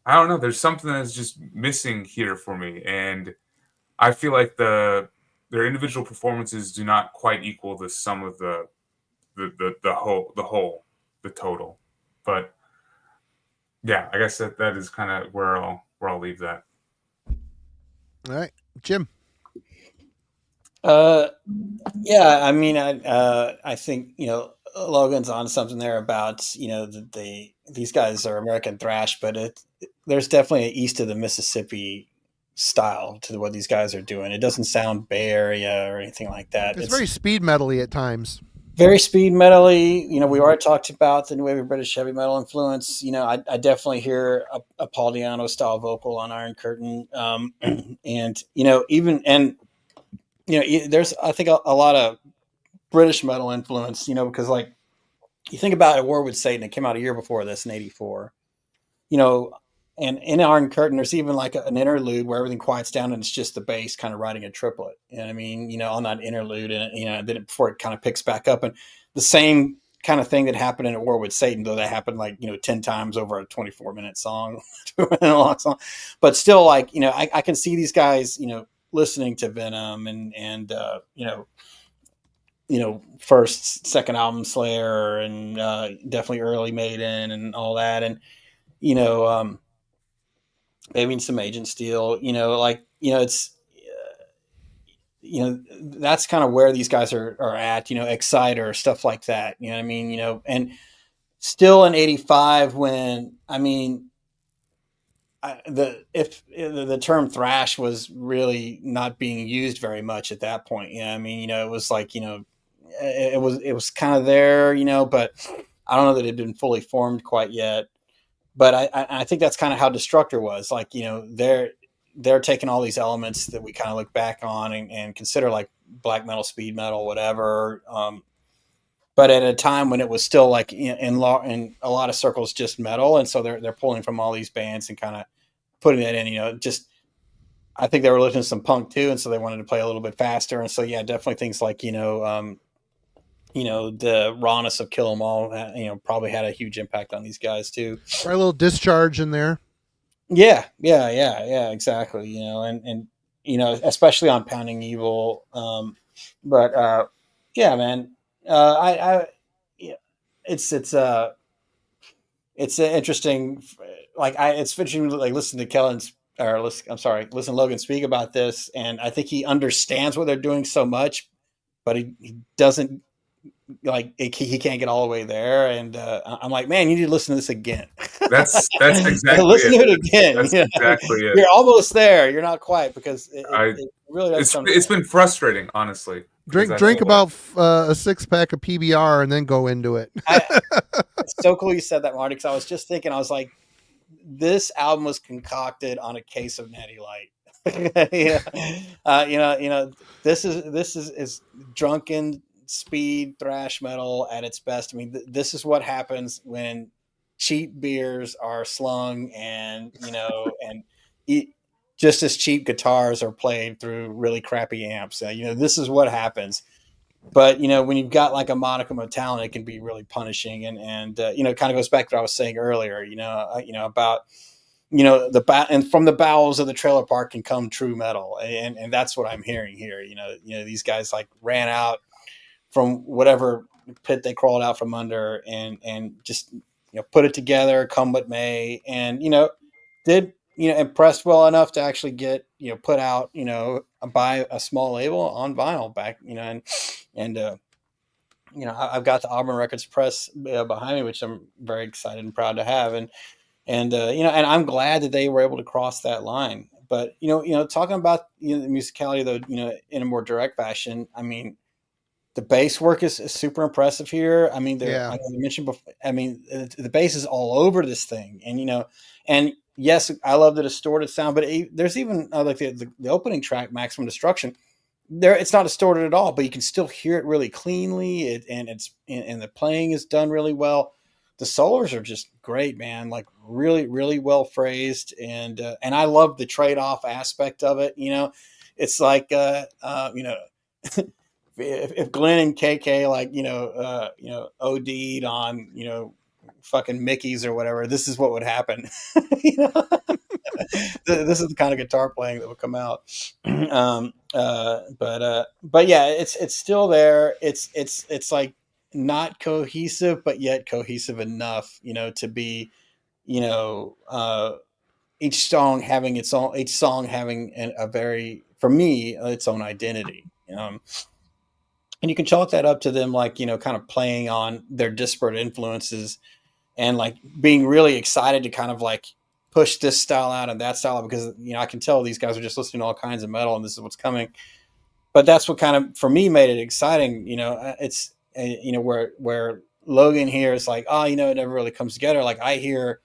I don't know, there's something that's just missing here for me. And I feel like their individual performances do not quite equal the sum of the total. But yeah, I guess that is kind of where I'll leave that. All right, Jim. Yeah, I mean, I think Logan's on something there about these guys are American thrash, but there's definitely an east of the Mississippi style to what these guys are doing. It doesn't sound Bay Area or anything like that. It's very speed metal-y at times. Very speed metal-y. We already talked about the new wave of British heavy metal influence. I definitely hear a Paul Di'Anno style vocal on Iron Curtain, and there's I think a lot of British metal influence. Because like you think about A War with Satan, it came out a year before this in '84. And in Iron Curtain, there's even like an interlude where everything quiets down and it's just the bass kind of riding a triplet. You know what I mean? On that interlude, and then before it kind of picks back up, and the same kind of thing that happened in A War with Satan, though that happened like, 10 times over a 24-minute song, a long song. But still, like, I can see these guys, listening to Venom and first, second album Slayer, and definitely early Maiden and all that. And, maybe some Agent Steel, it's, that's kind of where these guys are at, Exciter, stuff like that. You know what I mean? And still in 85 when, the term thrash was really not being used very much at that point. It was like, it was kind of there, but I don't know that it had been fully formed quite yet. But I think that's kind of how Destructor was. Like, they're taking all these elements that we kind of look back on and consider like black metal, speed metal, whatever. But at a time when it was still like in a lot of circles, just metal. And so they're pulling from all these bands and kind of putting that in, I think they were listening to some punk too. And so they wanted to play a little bit faster. And so, yeah, definitely things like, the rawness of Kill 'Em All, probably had a huge impact on these guys too. Try a little Discharge in there. Yeah, exactly. And especially on Pounding Evil. But yeah, man, it's an interesting, it's interesting to listen to listen to Logan speak about this, and I think he understands what they're doing so much, but he doesn't. He can't get all the way there, and I'm like, man, you need to listen to this again. That's exactly listen to it again. That's exactly it. You're almost there. You're not quite, because it really does. It's been frustrating, honestly. Drink about a 6-pack of PBR and then go into it. It's so cool you said that, Marty, because I was just thinking, I was like, this album was concocted on a case of Natty Light. This is drunken speed thrash metal at its best. This is what happens when cheap beers are slung and just as cheap guitars are played through really crappy amps. This is what happens. But when you've got like a modicum of talent, it can be really punishing, and it kind of goes back to what I was saying earlier, about and from the bowels of the trailer park can come true metal, and that's what I'm hearing here. These guys like ran out from whatever pit they crawled out from under, and just put it together, come what may, and did impressed well enough to actually get put out by a small label on vinyl back, and I've got the Auburn Records press behind me, which I'm very excited and proud to have, and I'm glad that they were able to cross that line. But talking about the musicality though, in a more direct fashion, the bass work is super impressive here. Like I mentioned before, the bass is all over this thing, and yes, I love the distorted sound, but there's even like the opening track, Maximum Destruction. It's not distorted at all, but you can still hear it really cleanly, and the playing is done really well. The solos are just great, man. Like really, really well phrased, and I love the trade-off aspect of it. It's like if Glenn and KK OD'd on fucking Mickey's or whatever, this is what would happen. This is the kind of guitar playing that would come out. But yeah, it's still there. It's like not cohesive, but yet cohesive enough, to be, each song having a very, for me, its own identity. And you can chalk that up to them, kind of playing on their disparate influences and being really excited to kind of push this style out and that style out, because, I can tell these guys are just listening to all kinds of metal and this is what's coming. But that's what kind of, for me, made it exciting. It's, where Logan here is like, it never really comes together. Like I hear,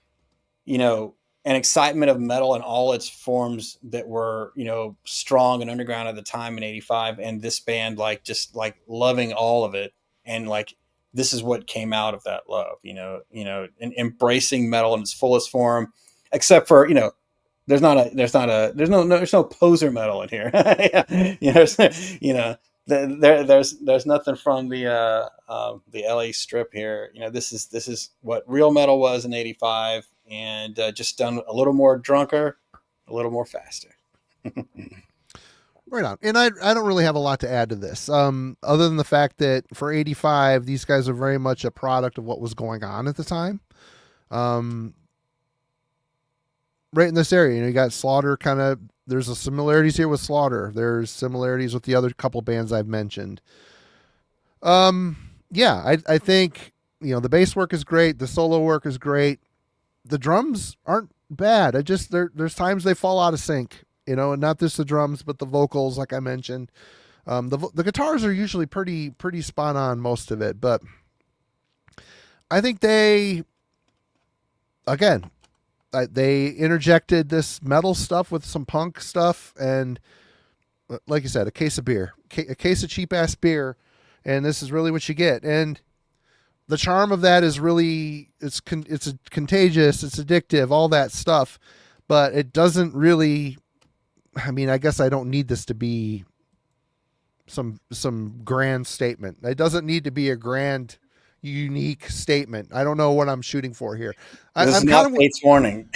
an excitement of metal in all its forms that were, strong and underground at the time in 85. And this band, just loving all of it. And this is what came out of that love, and embracing metal in its fullest form, except for, there's no poser metal in here. there's nothing from the LA Strip here. This is what real metal was in '85, and just done a little more drunker, a little more faster. Right on. And I don't really have a lot to add to this, other than the fact that for '85, these guys are very much a product of what was going on at the time. Right in this area, you got Slaughter. There's a similarities here with Slaughter. There's similarities with the other couple bands I've mentioned. Yeah, I think the bass work is great. The solo work is great. The drums aren't bad. There's times they fall out of sync. And not just the drums, but the vocals, like I mentioned. The guitars are usually pretty spot on, most of it. But I think they interjected this metal stuff with some punk stuff, and like you said, a case of beer, a case of cheap ass beer, and this is really what you get. And the charm of that is really it's contagious, it's addictive, all that stuff, but it doesn't really. I mean, I guess I don't need this to be some grand statement. It doesn't need to be a grand, unique statement. I don't know what I'm shooting for here. This is not Fate's Warning.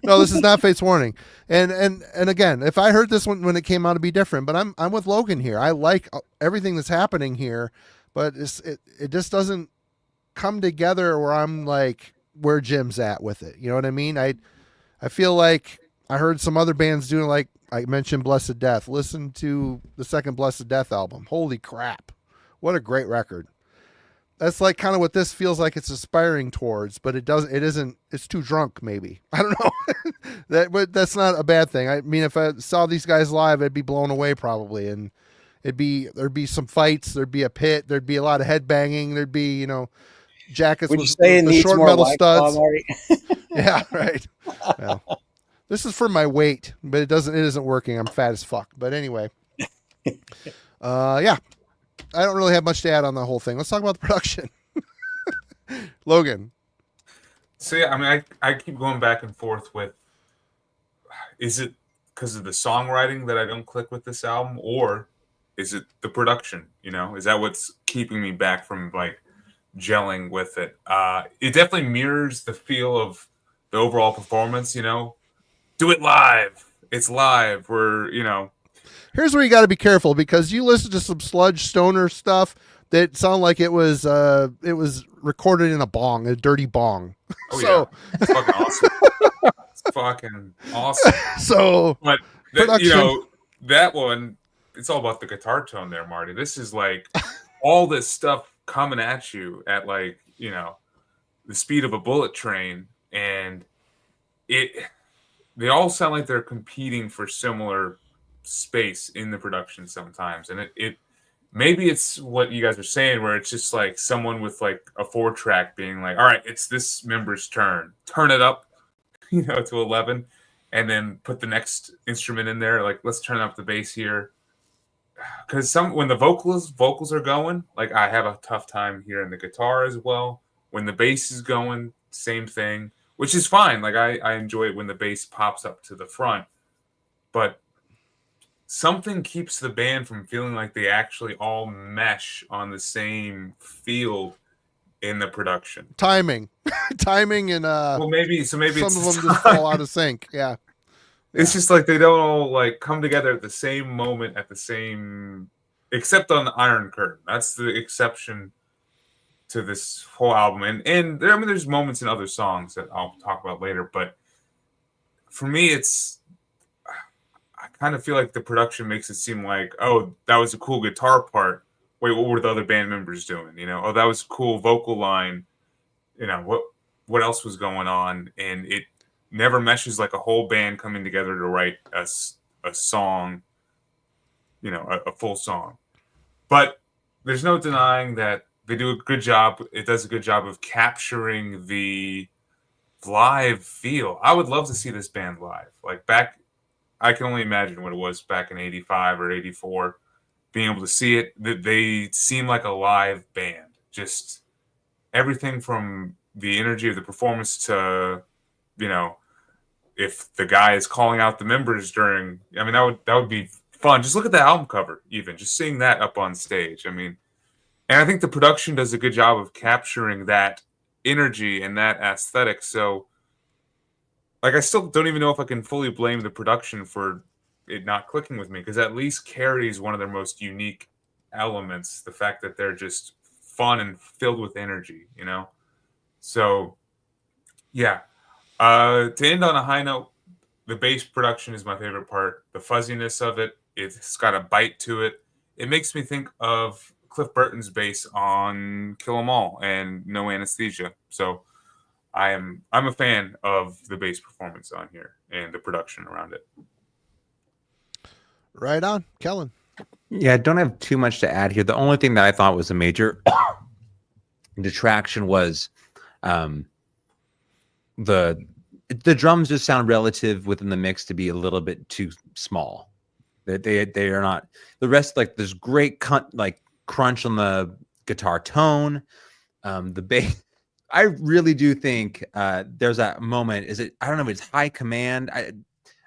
No, this is not Fate's Warning. And again, if I heard this one when it came out, it'd be different. But I'm with Logan here. I like everything that's happening here, but it just doesn't come together where I'm like where Jim's at with it. You know what I mean? I feel like I heard some other bands doing, like I mentioned, Blessed Death. Listen to the second Blessed Death album. Holy crap. What a great record. That's like kind of what this feels like it's aspiring towards, but it isn't, it's too drunk maybe. I don't know. But that's not a bad thing. I mean, if I saw these guys live, I'd be blown away probably. And there'd be some fights. There'd be a pit. There'd be a lot of headbanging. There'd be, jackets with the short metal studs. Yeah, right. Well, this is for my weight, but it isn't working. I'm fat as fuck. But anyway, yeah, I don't really have much to add on the whole thing. Let's talk about the production. Logan. So yeah, I mean, I keep going back and forth with, is it because of the songwriting that I don't click with this album, or is it the production? Is that what's keeping me back from like gelling with it? It definitely mirrors the feel of the overall performance. Do it live. It's live. Here's where you got to be careful, because you listen to some sludge stoner stuff that sound like it was recorded in a dirty bong. Oh, so, yeah. It's fucking awesome. It's fucking awesome. So, but that one, it's all about the guitar tone there, Marty. This is like all this stuff coming at you at like, the speed of a bullet train, and they all sound like they're competing for similar space in the production sometimes. And it maybe it's what you guys are saying, where it's just like someone with like a 4-track being like, all right, it's this member's turn. Turn it up, to 11, and then put the next instrument in there. Like, let's turn up the bass here. Because when the vocals are going, like I have a tough time hearing the guitar as well. When the bass is going, same thing. Which is fine. Like I enjoy it when the bass pops up to the front, but something keeps the band from feeling like they actually all mesh on the same field in the production. Timing, and well, maybe some of them just fall out of sync. Yeah, it's just like they don't all like come together at the same moment except on the Iron Curtain. That's the exception to this whole album, and there's moments in other songs that I'll talk about later, but for me, I kind of feel like the production makes it seem like, oh, that was a cool guitar part. Wait, what were the other band members doing? Oh, that was a cool vocal line. What else was going on? And it never meshes like a whole band coming together to write a song, a full song. But there's no denying that they do a good job. It does a good job of capturing the live feel. I would love to see this band live. Like I can only imagine what it was back in 85 or 84, being able to see it. They seem like a live band. Just everything from the energy of the performance to, if the guy is calling out the members during, that would be fun. Just look at the album cover, even just seeing that up on stage. I mean, and I think the production does a good job of capturing that energy and that aesthetic. So, like, I still don't even know if I can fully blame the production for it not clicking with me, because at least carries one of their most unique elements, the fact that they're just fun and filled with energy, you know? So, yeah. To end on a high note, the bass production is my favorite part. The fuzziness of it, it's got a bite to it. It makes me think of Cliff Burton's bass on Kill 'Em All and No Anesthesia. So I'm a fan of the bass performance on here and the production around it. Right on, Kellen. Yeah, I don't have too much to add here. The only thing that I thought was a major detraction was the drums just sound relative within the mix to be a little bit too small. They are not. The rest, like, there's great crunch on the guitar tone. The bass, I really do think there's that moment. I don't know if it's high command.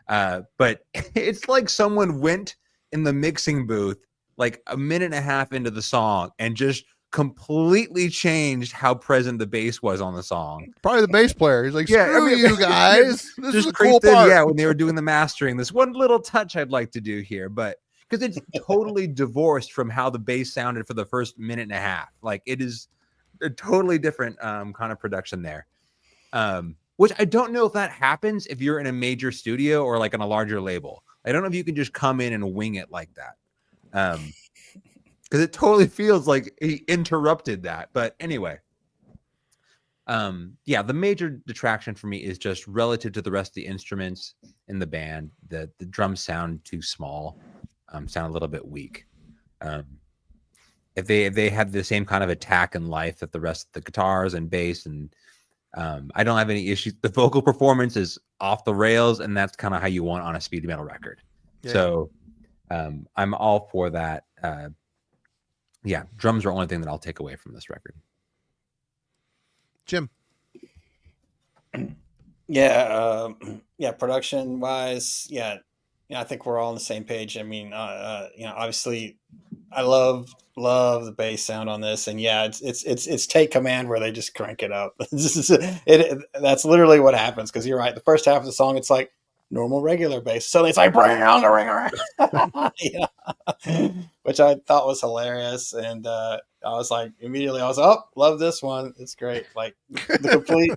But it's like someone went in the mixing booth like a minute and a half into the song and just completely changed how present the bass was on the song. Probably the bass player. He's like, screw you guys. This is a cool part. Yeah, when they were doing the mastering, this one little touch I'd like to do here, but because it's totally divorced from how the bass sounded for the first minute and a half. Like, it is a totally different kind of production there. Which I don't know if that happens if you're in a major studio or like on a larger label. I don't know if you can just come in and wing it like that. Because it totally feels like he interrupted that. But anyway, yeah, the major detraction for me is just relative to the rest of the instruments in the band. The drums sound too small, sound a little bit weak. If they had the same kind of attack and life that the rest of the guitars and bass and I don't have any issues. The vocal performance is off the rails, and that's kind of how you want on a speed metal record. Yeah. So I'm all for that. Yeah, drums are the only thing that I'll take away from this record. Jim. Yeah, production wise, yeah, I think we're all on the same page. I mean, obviously, I love the bass sound on this, and yeah, it's take command where they just crank it up. That's literally what happens, because you're right. The first half of the song, it's like normal regular bass, so it's like bring on the ringer, which I thought was hilarious, and I was like immediately, I was love this one. It's great, like the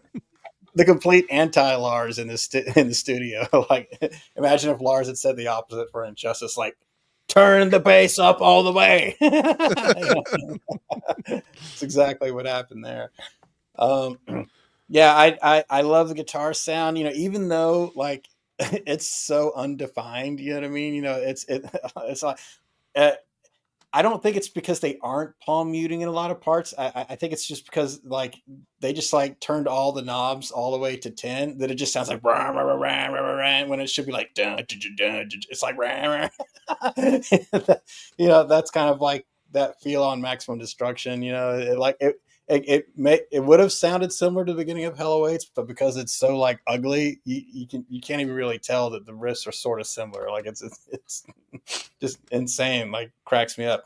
complete anti-Lars in the studio. Like, imagine if Lars had said the opposite for Injustice, like, turn the bass up all the way. That's exactly what happened there. Yeah, I love the guitar sound, even though, like, it's so undefined, you know what I mean? It's like, I don't think it's because they aren't palm muting in a lot of parts. I think it's just because, like, they just like turned all the knobs all the way to 10 that it just sounds like rah, rah, rah, rah, rah, rah, when it should be like dun, dun, dun, dun, dun. It's like rah, rah. That's kind of like that feel on Maximum Destruction. It would have sounded similar to the beginning of Hell Awaits, but because it's so like ugly, you can't even really tell that the riffs are sort of similar. Like it's just insane. Like, cracks me up.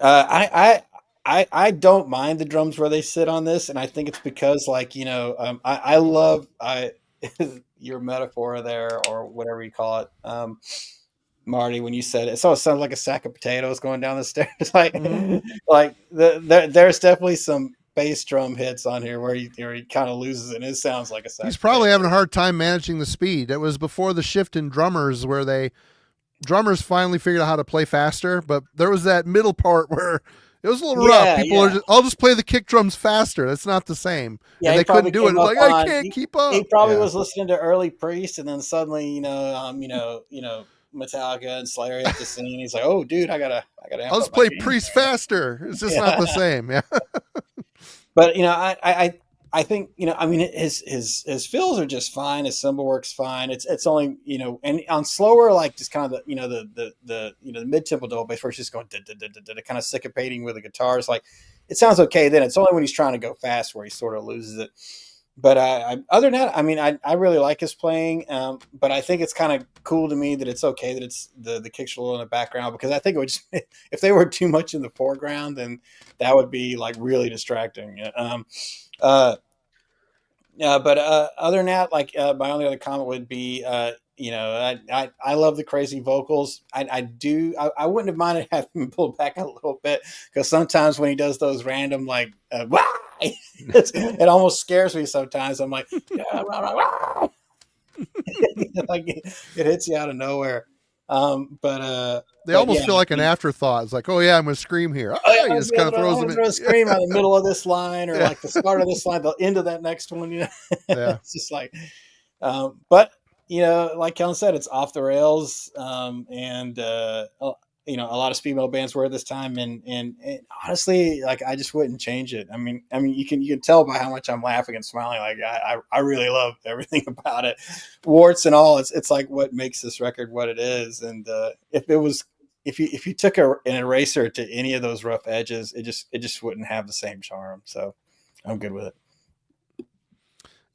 I don't mind the drums where they sit on this, and I think it's because, like, I love your metaphor there, or whatever you call it. Marty, when you said it, so it sounds like a sack of potatoes going down the stairs. Like, there's definitely some bass drum hits on here where he kind of loses it, and it sounds like a sack. He's probably having a hard time managing the speed. It was before the shift in drummers where drummers finally figured out how to play faster, but there was that middle part where it was a little rough. People are just, I'll just play the kick drums faster. That's not the same. Yeah, and they couldn't do it. Like, I can't keep up. He probably was listening to early Priest, and then suddenly, Metallica and Slayer hit the scene. He's like, "Oh, dude, I gotta." I'll just play Priest faster. It's just not the same. Yeah. But I think his fills are just fine. His cymbal works fine. It's only and on slower, like, just kind of the mid tempo double bass where it's just going kind of syncopating with the guitars. Like, it sounds okay. Then it's only when he's trying to go fast where he sort of loses it. but other than that, I mean, I really like his playing. But I think it's kind of cool to me that it's okay that it's the kicks are a little in the background, because I think it would just, if they were too much in the foreground, then that would be like really distracting. But other than that, like my only other comment would be, I love the crazy vocals. I wouldn't have minded having him pull back a little bit, because sometimes when he does those random like, wah! It almost scares me sometimes. I'm like, yeah, like it hits you out of nowhere. They almost feel like an afterthought. It's like, oh yeah, I'm gonna scream here. He just kind of throws them in. Scream out the middle of this line, or like the start of this line, the end of that next one. Yeah. It's just like, but like Kellen said, it's off the rails, and a lot of speed metal bands were this time, and honestly, like I just wouldn't change it. I mean, you can tell by how much I'm laughing and smiling. Like I really love everything about it, warts and all. It's like what makes this record what it is. And if you took an eraser to any of those rough edges, it just wouldn't have the same charm. So I'm good with it.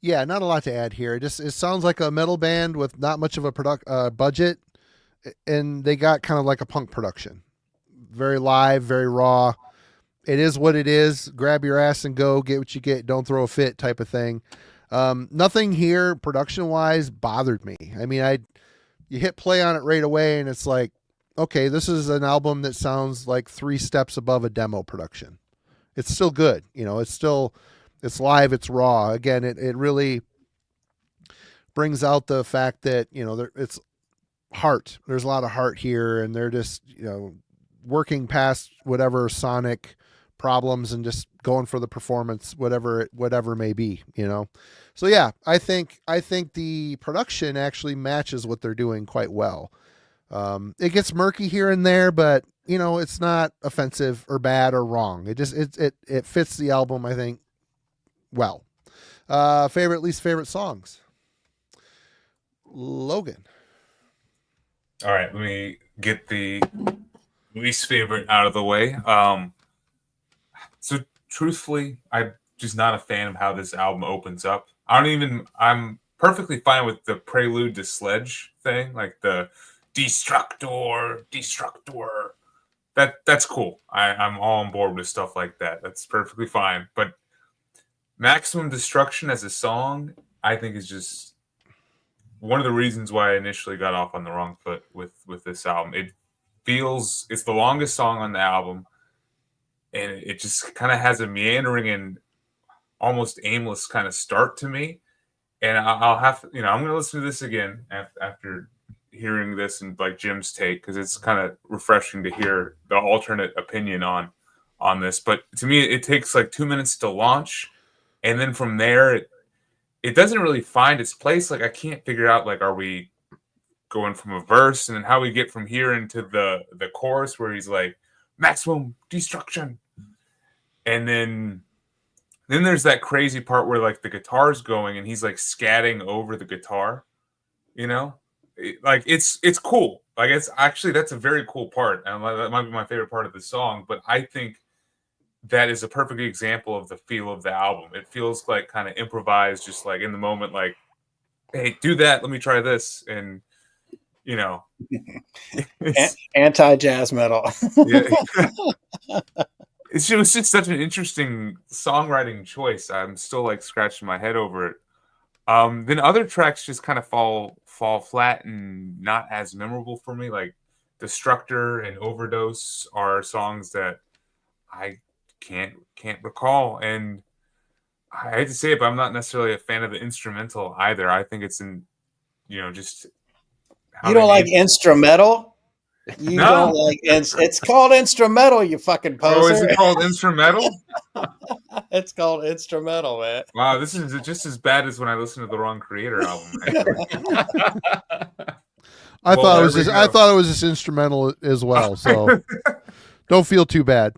Yeah, not a lot to add here. It sounds like a metal band with not much of a budget, and they got kind of like a punk production. Very live, very raw. It is what it is. Grab your ass and go. Get what you get. Don't throw a fit type of thing. Nothing here production-wise bothered me. I mean, you hit play on it right away, and it's like, okay, this is an album that sounds like 3 steps above a demo production. It's still good. It's live, it's raw. Again, it really brings out the fact that, it's heart. There's a lot of heart here, and they're just, working past whatever sonic problems and just going for the performance, whatever it may be, So yeah, I think the production actually matches what they're doing quite well. It gets murky here and there, but it's not offensive or bad or wrong. It fits the album, I think, well. Least favorite songs. Logan. All right, let me get the least favorite out of the way. So truthfully, I'm just not a fan of how this album opens up. I'm perfectly fine with the prelude to Sledge thing, like the Destructor. That's cool. I'm all on board with stuff like that. That's perfectly fine. But Maximum Destruction as a song, I think, is just one of the reasons why I initially got off on the wrong foot with this album. It's the longest song on the album, and it just kind of has a meandering and almost aimless kind of start to me. And I'll have to, I'm going to listen to this again after hearing this and like Jim's take, because it's kind of refreshing to hear the alternate opinion on this. But to me, it takes like 2 minutes to launch. And then from there, it doesn't really find its place. Like I can't figure out, like, are we going from a verse and then how we get from here into the chorus where he's like, maximum destruction. And then there's that crazy part where like the guitar's going and he's like scatting over the guitar, it's cool. Like that's a very cool part. And that might be my favorite part of the song, but I think that is a perfect example of the feel of the album. It feels like kind of improvised, just like in the moment, like, hey, do that. Let me try this. And, anti-jazz metal. Yeah. It was just such an interesting songwriting choice. I'm still like scratching my head over it. Then other tracks just kind of fall flat and not as memorable for me. Like Destructor and Overdose are songs that I can't recall, and I hate to say it, but I'm not necessarily a fan of the instrumental either. I think it's just you don't like instrumental. You don't like it's called instrumental, you fucking poser. Oh, is it called instrumental? It's called instrumental, man. Wow, this is just as bad as when I listened to the Wrong Creator album. I thought it was just instrumental as well, so don't feel too bad.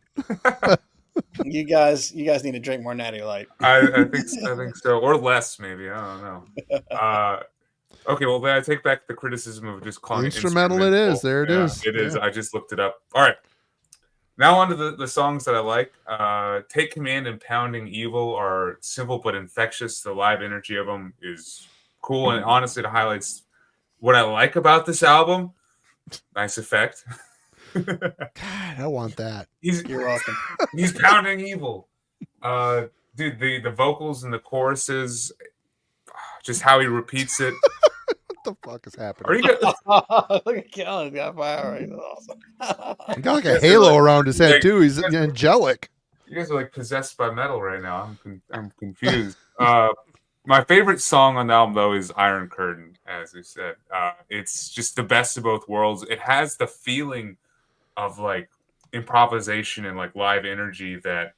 You guys need to drink more Natty Light. I think so, or less maybe. I don't know. Okay, well then I take back the criticism of just calling instrumental. It is. There it is. It is. I just looked it up. All right. Now on to the songs that I like. Take Command and Pounding Evil are simple but infectious. The live energy of them is cool, and honestly, it highlights what I like about this album. Nice effect. God, I want that. You're welcome. He's pounding evil. Dude, the vocals and the choruses, just how he repeats it. What the fuck is Are happening? you guys, Look at Kellen's got fire. He's awesome. He got like a halo around his head too. He's angelic. you guys are like possessed by metal right now. I'm confused. My favorite song on the album though is Iron Curtain, as we said. It's just the best of both worlds. It has the feeling of like improvisation and like live energy that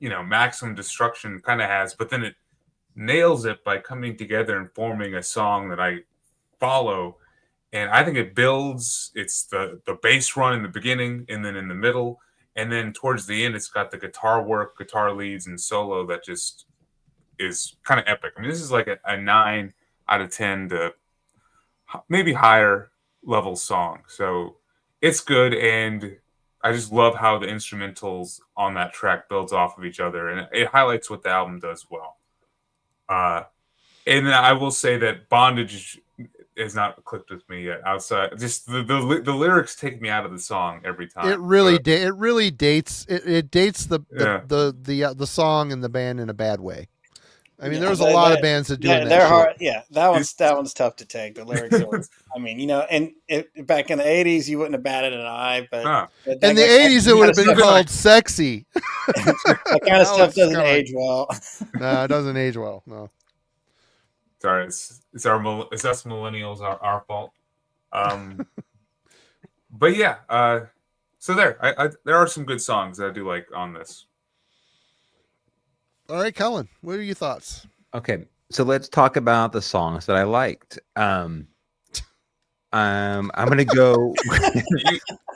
Maximum Destruction kind of has, but then it nails it by coming together and forming a song that I follow. And I think it builds. It's the bass run in the beginning and then in the middle, and then towards the end it's got the guitar work, guitar leads and solo that just is kind of epic. I mean, this is like a 9 out of 10 to maybe higher level song. So it's good, and I just love how the instrumentals on that track builds off of each other, and it highlights what the album does well. And then I will say that Bondage has not clicked with me yet. Outside, just the lyrics take me out of the song every time. It really dates the song and the band in a bad way. I mean, there's a lot of bands that do that. They're hard. Yeah, that one's tough to take. The lyrics are. I mean, and back in the '80s, you wouldn't have batted an eye, but in the '80s, it would have been called sexy. That kind of stuff doesn't age well. No, it doesn't age well. No. Sorry, it's us millennials, our fault. But yeah, so there are some good songs that I do like on this. All right, Kellen, what are your thoughts? Okay, so let's talk about the songs that I liked. I'm gonna go.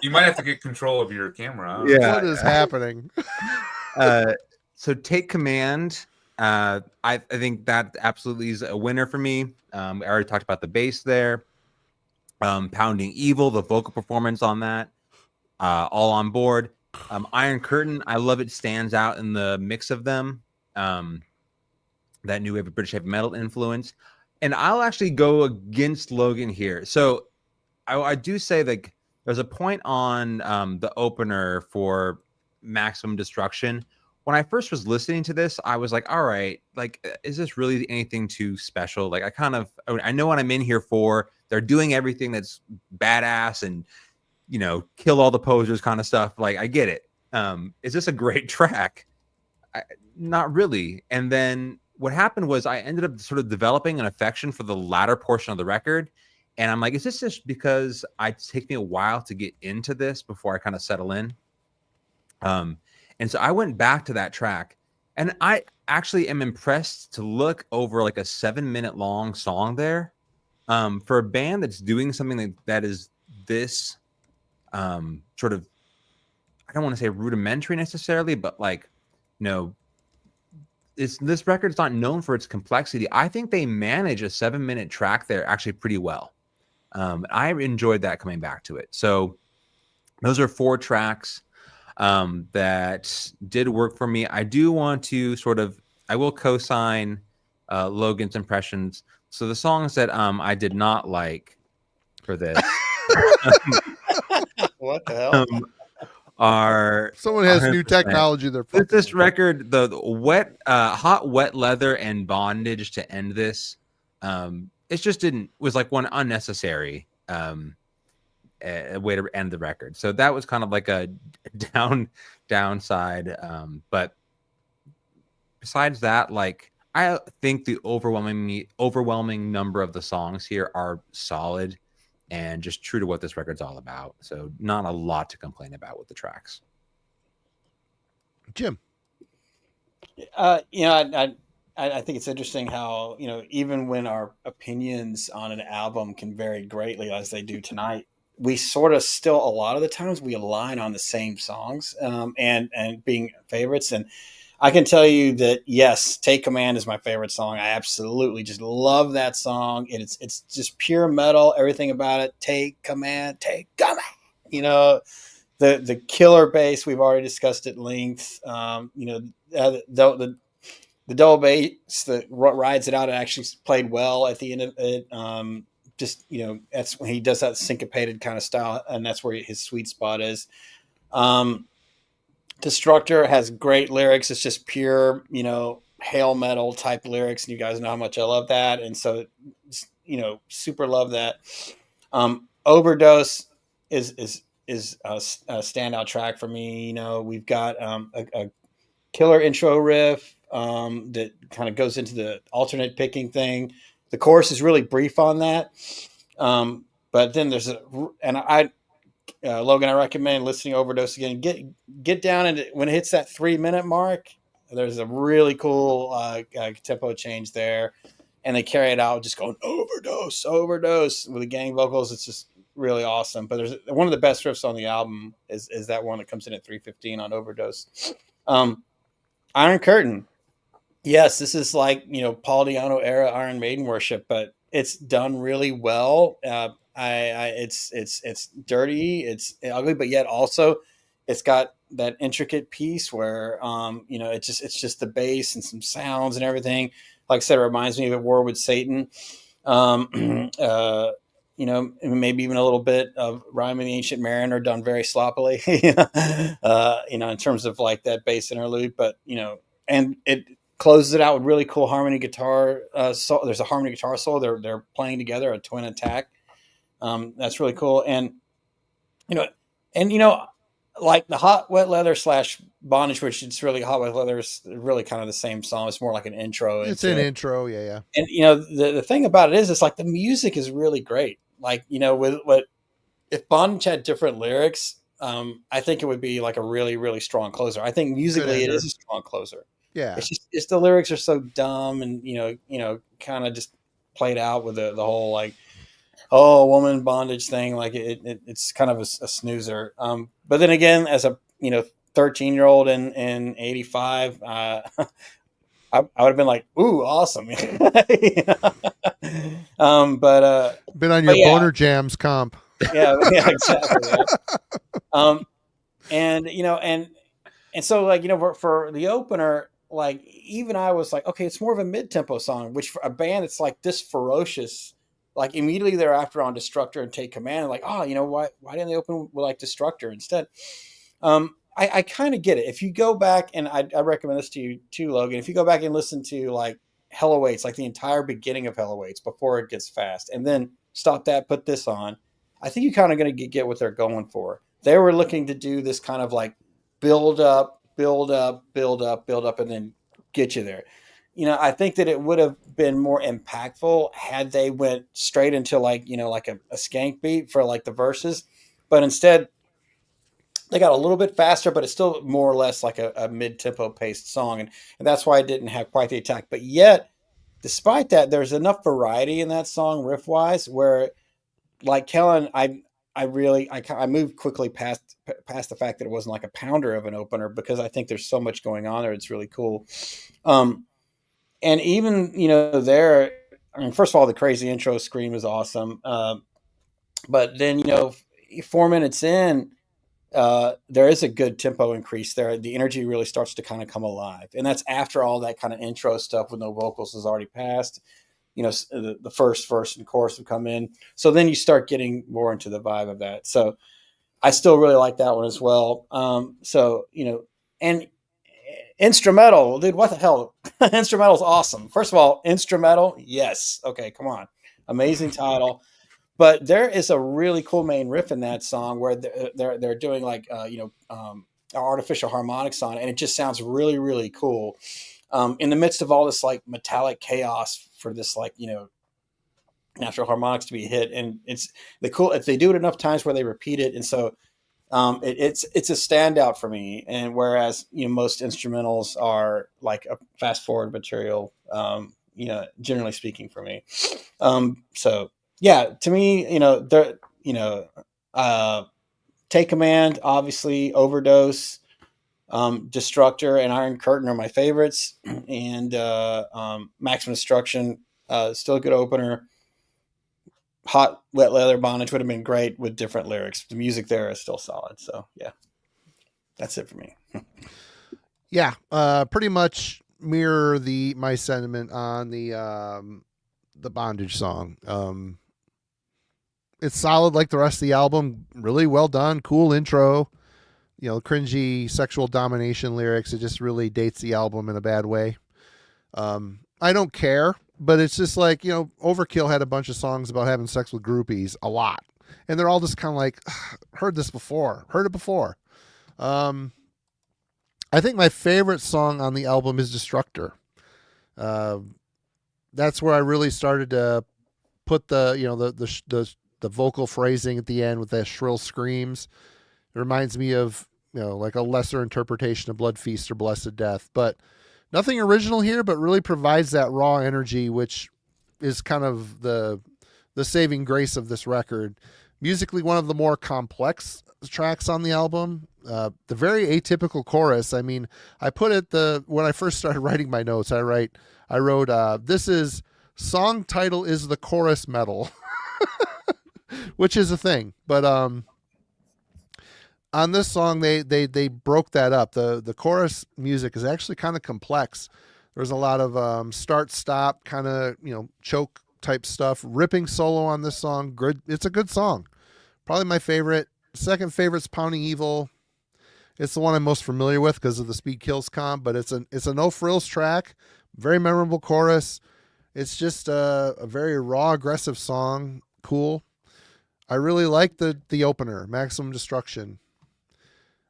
you might have to get control of your camera. Yeah, what is happening? So Take Command. I think that absolutely is a winner for me. I already talked about the bass there. Pounding Evil, the vocal performance on that, all on board. Iron Curtain, I love it. Stands out in the mix of them. That new wave of British heavy metal influence. And I'll actually go against Logan here. So I do say that there's a point on the opener for Maximum Destruction. When I first was listening to this, I was like, all right, like, is this really anything too special? Like, I know what I'm in here for. They're doing everything that's badass and, kill all the posers kind of stuff. Like, I get it. Is this a great track? Not really. And then what happened was I ended up sort of developing an affection for the latter portion of the record. And I'm like, is this just because it takes me a while to get into this before I kind of settle in? And so I went back to that track, and I actually am impressed to look over like a 7-minute long song there. For a band that's doing something that is this sort of, I don't want to say rudimentary necessarily, but like, this record's not known for its complexity. I think they manage a 7-minute track there actually pretty well. I enjoyed that coming back to it. So those are 4 tracks that did work for me. I do want to I will co-sign Logan's impressions. So the songs that I did not like for this what the hell are someone has new technology. This record, the hot wet leather and Bondage to end this. It just was like one unnecessary way to end the record. So that was kind of like a downside. But besides that, like, I think the overwhelming number of the songs here are solid and just true to what this record's all about. So not a lot to complain about with the tracks. Jim. I think it's interesting how, even when our opinions on an album can vary greatly as they do tonight, we sort of still, a lot of the times we align on the same songs and being favorites. And I can tell you that, yes, Take Command is my favorite song. I absolutely just love that song. It's just pure metal, everything about it. Take command, take command. the killer bass, we've already discussed at length. The double bass that rides it out, it actually played well at the end of it. That's when he does that syncopated kind of style, and that's where his sweet spot is. Destructor has great lyrics. It's just pure, hail metal type lyrics, and you guys know how much I love that, and so super love that. Overdose is a standout track for me. We've got a killer intro riff that kind of goes into the alternate picking thing. The chorus is really brief on that, but then there's Logan, I recommend listening to Overdose again. Get down, and when it hits that 3-minute mark, there's a really cool tempo change there, and they carry it out just going overdose with the gang vocals. It's just really awesome. But there's one of the best riffs on the album is that one that comes in at 3:15 on Overdose. Iron Curtain. Yes, this is like, Paul Di'Anno era Iron Maiden worship, but it's done really well. It's dirty, it's ugly, but yet also it's got that intricate piece where it's just the bass and some sounds and everything. Like I said, it reminds me of A War with Satan. Maybe even a little bit of Rhyme of the Ancient Mariner done very sloppily, in terms of like that bass interlude, but and it closes it out with really cool harmony guitar. So there's a harmony guitar solo. They're playing together, a twin attack. That's really cool. And, like the Hot Wet Leather / Bondage, which it's really Hot Wet Leather is really kind of the same song. It's more like an intro. It's an intro. Yeah. And, the thing about it is, it's like the music is really great. Like, if Bondage had different lyrics, I think it would be like a really, really strong closer. I think musically it is a strong closer. Yeah. It's the lyrics are so dumb and, kind of just played out with the whole like, woman bondage thing. Like it's kind of a snoozer. But then again, as a 13-year-old in 85, I would have been like, ooh, awesome. But been on your boner jams comp. Yeah, exactly. And so like for the opener, like even I was like, okay, it's more of a mid-tempo song, which for a band it's like this ferocious. Like immediately thereafter on Destructor and Take Command, like, why didn't they open with like Destructor instead? I kind of get it. If you go back, and I recommend this to you too, Logan, if you go back and listen to like Hell Awaits, like the entire beginning of Hell Awaits before it gets fast, and then stop that, put this on, I think you're kind of going to get what they're going for. They were looking to do this kind of like build up, and then get you there. I think that it would have been more impactful had they went straight into like, like a skank beat for like the verses, but instead they got a little bit faster, but it's still more or less like a mid-tempo paced song. And that's why I didn't have quite the attack. But yet, despite that, there's enough variety in that song riff wise where like Kellen, I moved quickly past the fact that it wasn't like a pounder of an opener because I think there's so much going on there. It's really cool. And even, there, I mean, first of all, the crazy intro scream is awesome. But then, 4 minutes in, there is a good tempo increase there. The energy really starts to kind of come alive. And that's after all that kind of intro stuff with no vocals has already passed. The first verse and chorus have come in. So then you start getting more into the vibe of that. So I still really like that one as well. And instrumental, dude, what the hell? Instrumental's awesome. First of all, instrumental, yes. Okay, come on. Amazing title. But there is a really cool main riff in that song where they're doing like artificial harmonics on it, and it just sounds really, really cool. In the midst of all this like metallic chaos for this like, natural harmonics to be hit. And it's the cool if they do it enough times where they repeat it. And so it's a standout for me. And whereas, most instrumentals are like a fast forward material, generally speaking for me. So yeah, to me, Take Command, obviously Overdose, Destructor and Iron Curtain are my favorites. And Maximum Destruction, still a good opener. Hot Wet Leather Bondage would have been great with different lyrics. The music there is still solid. So yeah, that's it for me. Yeah, pretty much mirror my sentiment on the Bondage song. It's solid like the rest of the album. Really well done. Cool intro. Cringy sexual domination lyrics. It just really dates the album in a bad way. I don't care, but it's just like, Overkill had a bunch of songs about having sex with groupies a lot. And they're all just kind of like, heard it before. I think my favorite song on the album is Destructor. That's where I really started to put the vocal phrasing at the end with that shrill screams. It reminds me of, like a lesser interpretation of Blood Feast or Blessed Death, but nothing original here, but really provides that raw energy, which is kind of the saving grace of this record. Musically, one of the more complex tracks on the album. The very atypical chorus. I mean, I put it when I first started writing my notes, I wrote, this is song title is the chorus metal, which is a thing. But on this song, they broke that up. The chorus music is actually kind of complex. There's a lot of start stop kind of choke type stuff. Ripping solo on this song. Good. It's a good song. Probably my favorite. Second favorite's Pounding Evil. It's the one I'm most familiar with because of the Speed Kills comp, but it's a no frills track. Very memorable chorus. It's just a very raw, aggressive song. Cool. I really like the opener, Maximum Destruction.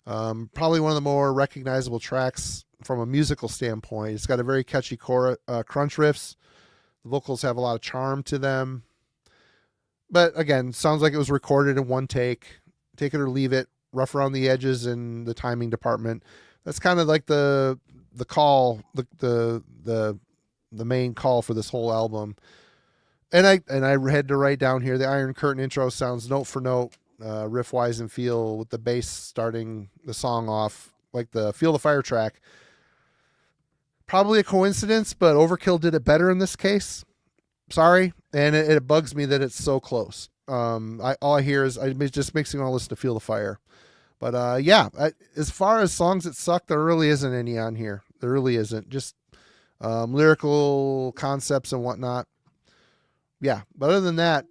Probably one of the more recognizable tracks from a musical standpoint. It's got a very catchy crunch riffs. The vocals have a lot of charm to them. But again, sounds like it was recorded in one take. Take it or leave it. Rough around the edges in the timing department. That's kind of like the call, the main call for this whole album. And I had to write down here the Iron Curtain intro sounds note for note, riff wise and feel, with the bass starting the song off like the Feel the Fire track. Probably a coincidence, but Overkill did it better in this case. Sorry, and it bugs me that it's so close. All I hear is it just makes me want to listen to Feel the Fire. But as far as songs that suck, there really isn't any on here. There really isn't. Just lyrical concepts and whatnot. Yeah, but other than that,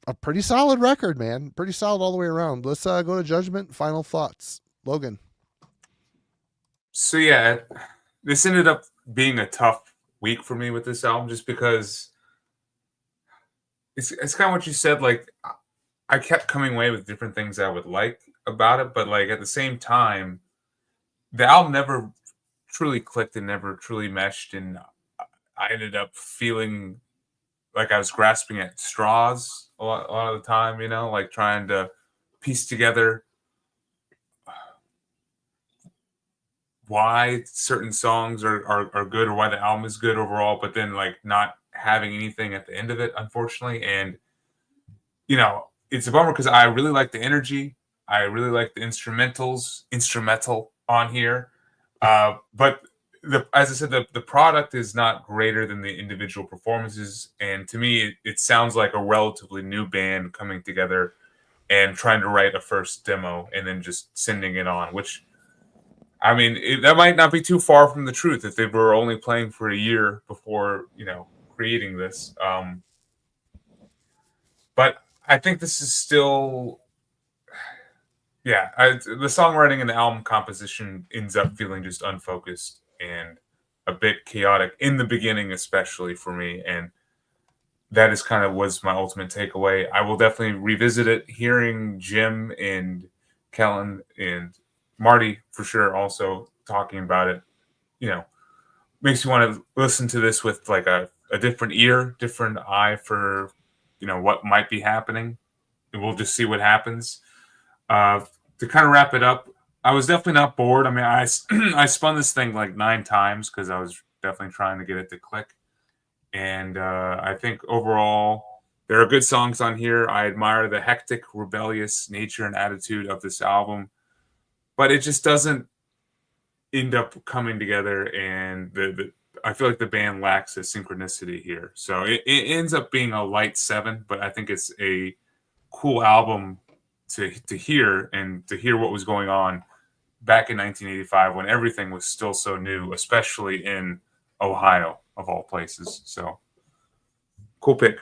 a pretty solid record, man. Pretty solid all the way around. Let's go to Judgment. Final thoughts, Logan. So yeah, this ended up being a tough week for me with this album, just because it's kind of what you said. Like, I kept coming away with different things I would like about it, but like at the same time, the album never truly clicked and never truly meshed, and I ended up feeling like I was grasping at straws a lot of the time, like trying to piece together why certain songs are good, or why the album is good overall, but then like not having anything at the end of it, unfortunately. And it's a bummer because I really like the energy. I really like the instrumental on here. But as I said, the product is not greater than the individual performances. And to me, it sounds like a relatively new band coming together and trying to write a first demo and then just sending it on, which, I mean, that might not be too far from the truth if they were only playing for a year before, creating this. But I think this is still, the songwriting and the album composition ends up feeling just unfocused and a bit chaotic in the beginning, especially for me. And that is kind of was my ultimate takeaway. I will definitely revisit it, hearing Jim and Kellen and Marty for sure also talking about it, makes you want to listen to this with like a different ear, different eye for, what might be happening. And we'll just see what happens. To kind of wrap it up, I was definitely not bored. I mean, I spun this thing like 9 times because I was definitely trying to get it to click. And I think overall, there are good songs on here. I admire the hectic, rebellious nature and attitude of this album. But it just doesn't end up coming together. And I feel like the band lacks a synchronicity here. So it ends up being a light 7, but I think it's a cool album to hear, and to hear what was going on back in 1985 when everything was still so new, especially in Ohio of all places. So cool pick.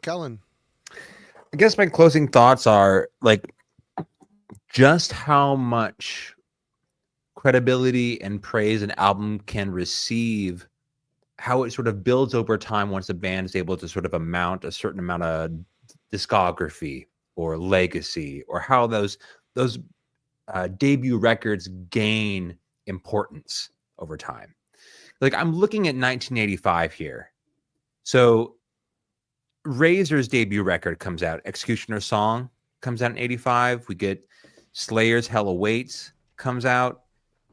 Kellen. I guess my closing thoughts are like just how much credibility and praise an album can receive, how it sort of builds over time once a band is able to sort of amount a certain amount of discography or legacy, or how those debut records gain importance over time. Like I'm looking at 1985 here. So Razor's debut record comes out. Executioner's Song comes out in 85. We get Slayer's Hell Awaits comes out.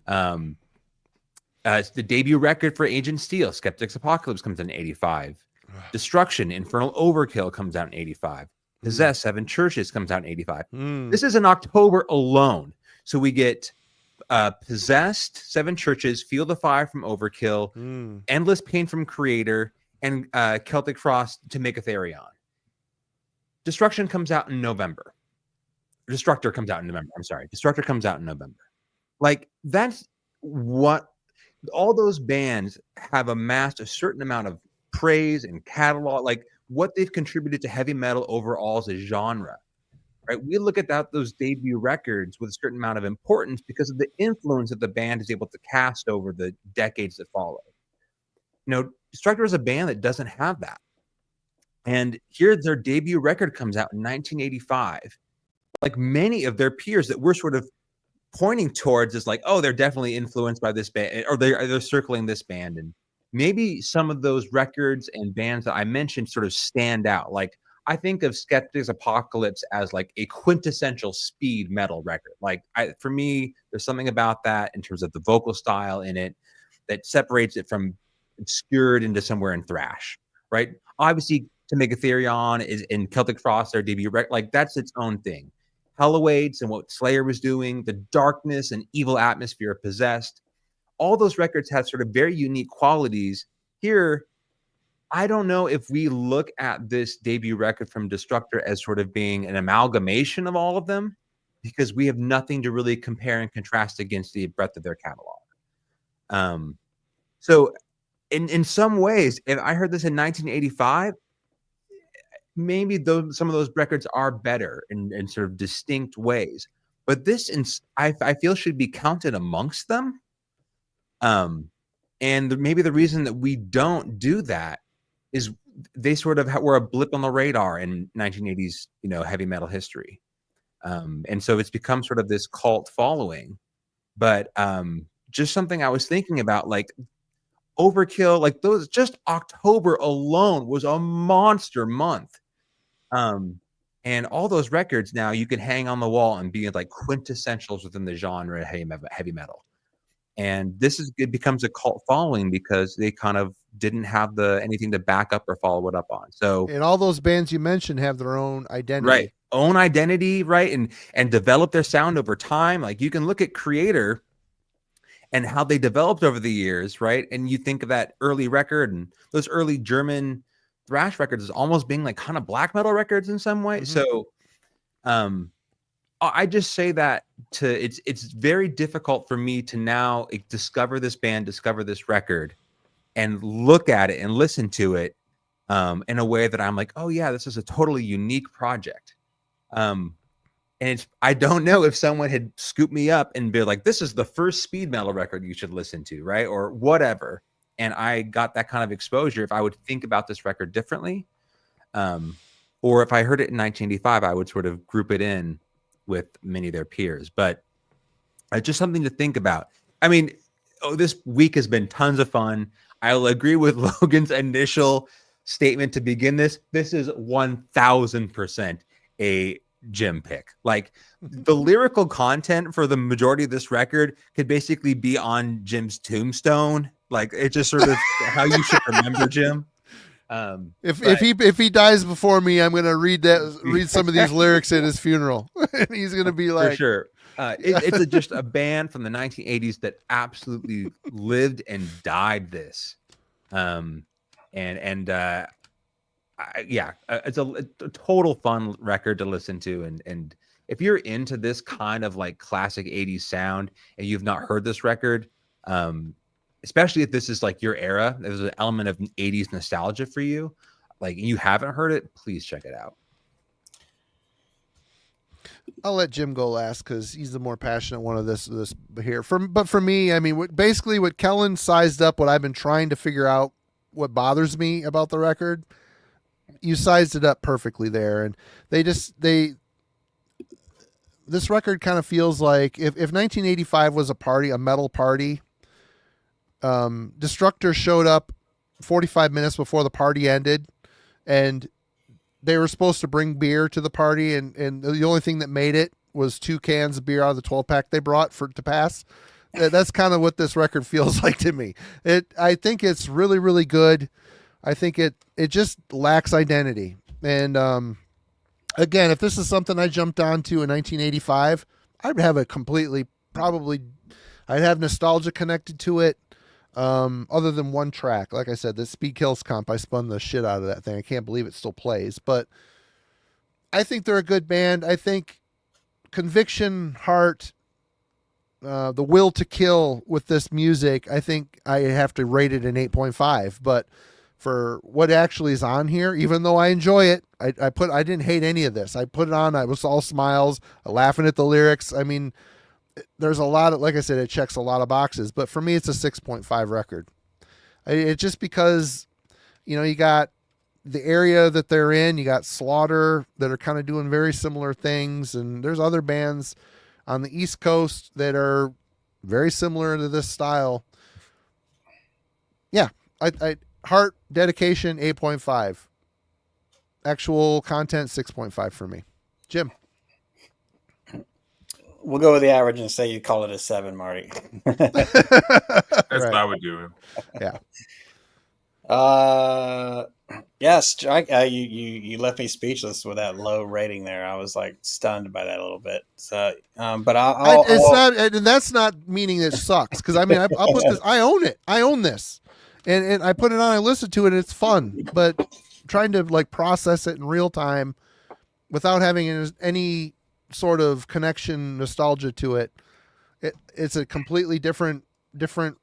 It's the debut record for Agent Steel. Skeptic's Apocalypse comes out in 85. Destruction, Infernal Overkill comes out in 85. Possessed, Seven Churches comes out in 85. This is in October alone. So we get Possessed, Seven Churches, Feel the Fire from Overkill, Endless Pain from Creator, and Celtic Frost to Make a Therion. Destruction comes out in November. Destructor comes out in November. I'm sorry. Destructor comes out in November. Like, that's what all those bands have amassed a certain amount of praise and catalog, like what they've contributed to heavy metal overall as a genre, right? We look at those debut records with a certain amount of importance because of the influence that the band is able to cast over the decades that follow. You know, Destructor is a band that doesn't have that. And here their debut record comes out in 1985. Like many of their peers that we're sort of pointing towards is like, oh, they're definitely influenced by this band, or they're circling this band. And maybe some of those records and bands that I mentioned sort of stand out. Like I think of Skeptic's Apocalypse as like a quintessential speed metal record. Like for me, there's something about that in terms of the vocal style in it that separates it from obscured into somewhere in thrash, right? Obviously, To Make a Therion is in Celtic Frost, their debut record, like that's its own thing. Hell Awaits and what Slayer was doing, the darkness and evil atmosphere of Possessed, all those records have sort of very unique qualities. Here, I don't know if we look at this debut record from Destructor as sort of being an amalgamation of all of them, because we have nothing to really compare and contrast against the breadth of their catalog. So in some ways, if I heard this in 1985, maybe some of those records are better in sort of distinct ways. But this, I feel, should be counted amongst them. And maybe the reason that we don't do that is they sort of were a blip on the radar in 1980s, heavy metal history. And so it's become sort of this cult following. But just something I was thinking about, like Overkill, like those, just October alone was a monster month. And all those records now you can hang on the wall and be like quintessentials within the genre of heavy metal. And it becomes a cult following because they kind of didn't have anything to back up or follow it up on. So, and all those bands you mentioned have their own identity, right? Own identity, right? And develop their sound over time. Like you can look at Creator and how they developed over the years, right? And you think of that early record and those early German thrash records as almost being like kind of black metal records in some way. So, I just say that it's very difficult for me to now discover this band, discover this record, and look at it and listen to it in a way that I'm like, oh yeah, this is a totally unique project. And I don't know if someone had scooped me up and been like, this is the first speed metal record you should listen to, right? Or whatever. And I got that kind of exposure, if I would think about this record differently. Or if I heard it in 1985, I would sort of group it in with many of their peers. But it's just something to think about. I mean, this week has been tons of fun. I'll agree with Logan's initial statement to begin this. This is 1000% a Jim pick. Like the lyrical content for the majority of this record could basically be on Jim's tombstone. Like it's just sort of how you should remember Jim. If he dies before me, I'm gonna read some of these lyrics at his funeral, and he's gonna be like, for sure. It's just a band from the 1980s that absolutely lived and died this. It's a total fun record to listen to. And if you're into this kind of like classic 80s sound and you've not heard this record, especially if this is like your era, there's an element of 80s nostalgia for you, like you haven't heard it, please check it out. I'll let Jim go last because he's the more passionate one of this here. But for me, I mean, what Kellen sized up, what I've been trying to figure out, what bothers me about the record, you sized it up perfectly there. And this record kind of feels like if 1985 was a metal party, Destructor showed up 45 minutes before the party ended, and they were supposed to bring beer to the party, and the only thing that made it was 2 cans of beer out of the 12-pack they brought to pass. That's kind of what this record feels like to me. I think it's really, really good. I think it just lacks identity. And again, if this is something I jumped onto in 1985, I'd have I'd have nostalgia connected to it. Other than one track, like I said, the Speed Kills comp, I spun the shit out of that thing. I can't believe it still plays, but I think they're a good band. I think conviction, heart, the will to kill with this music, I think I have to rate it an 8.5, but for what actually is on here, even though I enjoy it, I didn't hate any of this. I put it on, I was all smiles, laughing at the lyrics. I mean, there's a lot of, like I said, it checks a lot of boxes, but for me, it's a 6.5 record. It's just because, you got the area that they're in, you got Slaughter that are kind of doing very similar things. And there's other bands on the East Coast that are very similar to this style. Yeah. Heart, dedication, 8.5. Actual content, 6.5 for me. Jim. We'll go with the average and say you call it a 7, Marty. That's what I would do. Yeah. Yes, you left me speechless with that low rating there. I was like stunned by that a little bit. So, but and that's not meaning it sucks, because I mean, I'll put this. I own it. I own this, and I put it on. I listen to it. And it's fun, but trying to like process it in real time without having any sort of connection, nostalgia to it, it's a completely different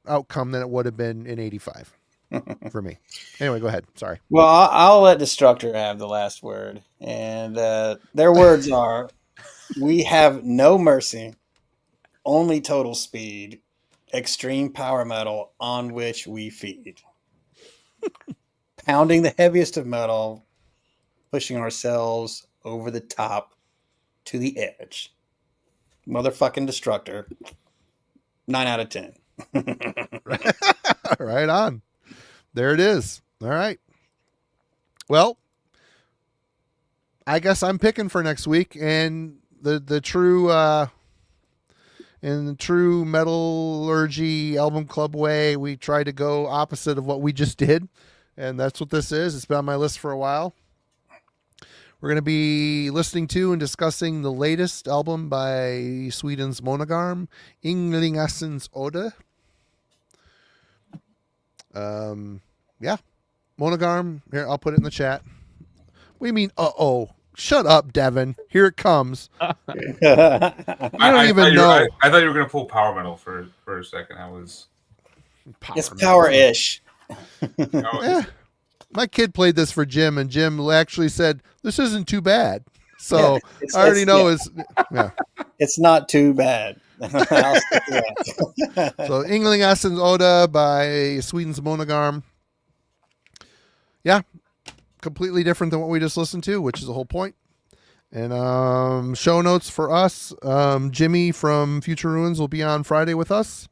outcome than it would have been in 85 for me. Anyway, go ahead. Sorry. Well, I'll let Destructor have the last word, and their words are, "We have no mercy, only total speed, extreme power metal on which we feed, pounding the heaviest of metal, pushing ourselves over the top to the edge. Motherfucking Destructor. 9 out of 10. Right on. There it is. All right. Well, I guess I'm picking for next week, and the true in the true Metallurgy Album Club way, we try to go opposite of what we just did, and that's what this is. It's been on my list for a while. We're going to be listening to and discussing the latest album by Sweden's Monogarm, Ynglingassens Ode. Yeah. Monogarm. Here, I'll put it in the chat. What do you mean, uh-oh? Shut up, Devin. Here it comes. You don't even know. I thought you were going to pull power metal for a second. It's power-ish. Yeah. My kid played this for Jim, and Jim actually said, this isn't too bad. So yeah, I already know it's not too bad. So Ynglingassens Ode by Sweden's Monogarm. Yeah. Completely different than what we just listened to, which is the whole point. And show notes for us. Jimmy from Future Ruins will be on Friday with us.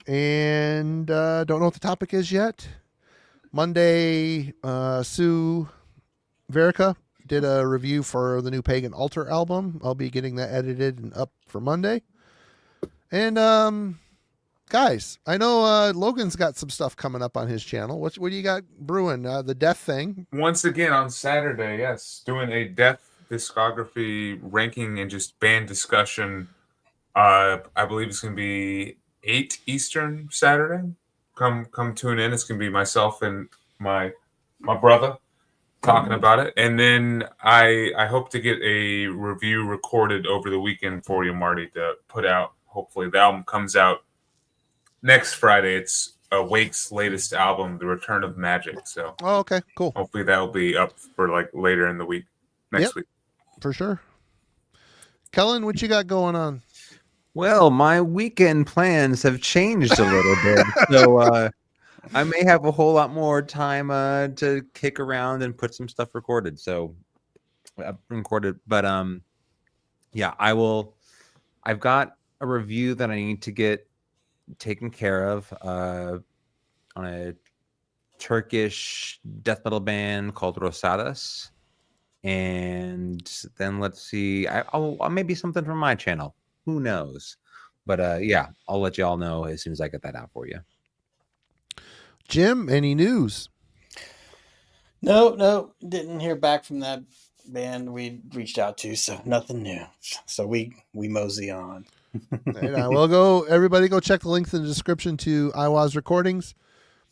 And don't know what the topic is yet. Monday, Sue Verica did a review for the new Pagan Altar album. I'll be getting that edited and up for Monday. And guys, I know Logan's got some stuff coming up on his channel. What do you got brewing? The Death thing. Once again on Saturday, yes, doing a Death discography ranking and just band discussion I believe it's going to be 8 Eastern Saturday. Come tune in. It's going to be myself and my brother talking about it, and then I hope to get a review recorded over the weekend for you, Marty, to put out. Hopefully, the album comes out next Friday. It's Wake's latest album, The Return of Magic. So, okay, cool. Hopefully, that will be up for like later in the week, next week. For sure. Kellen, what you got going on? Well, my weekend plans have changed a little bit, so I may have a whole lot more time to kick around and put some stuff recorded. So but yeah, I will. I've got a review that I need to get taken care of on a Turkish death metal band called Rosadas, and then let's see. I'll maybe something from my channel. Who knows? But yeah, I'll let you all know as soon as I get that out for you. Jim, any news? No, didn't hear back from that band we reached out to, so nothing new. So we mosey on. Well, everybody go check the links in the description to Eihwaz Recordings.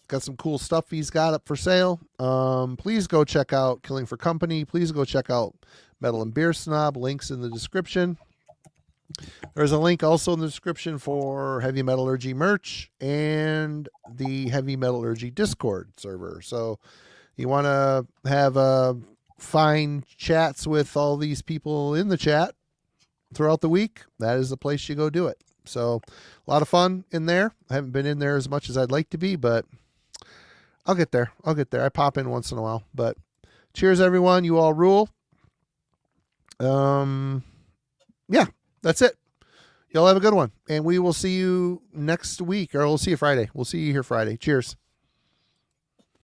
Got some cool stuff he's got up for sale. Please go check out Killing for Company. Please go check out Metal and Beer Snob. Links in the description. There's a link also in the description for Heavy Metallurgy merch and the Heavy Metallurgy Discord server. So you want to have fine chats with all these people in the chat throughout the week, that is the place you go do it. So a lot of fun in there. I haven't been in there as much as I'd like to be, but I'll get there. I pop in once in a while. But cheers, everyone. You all rule. Yeah. That's it. Y'all have a good one. And we will see you next week, or we'll see you Friday. We'll see you here Friday. Cheers.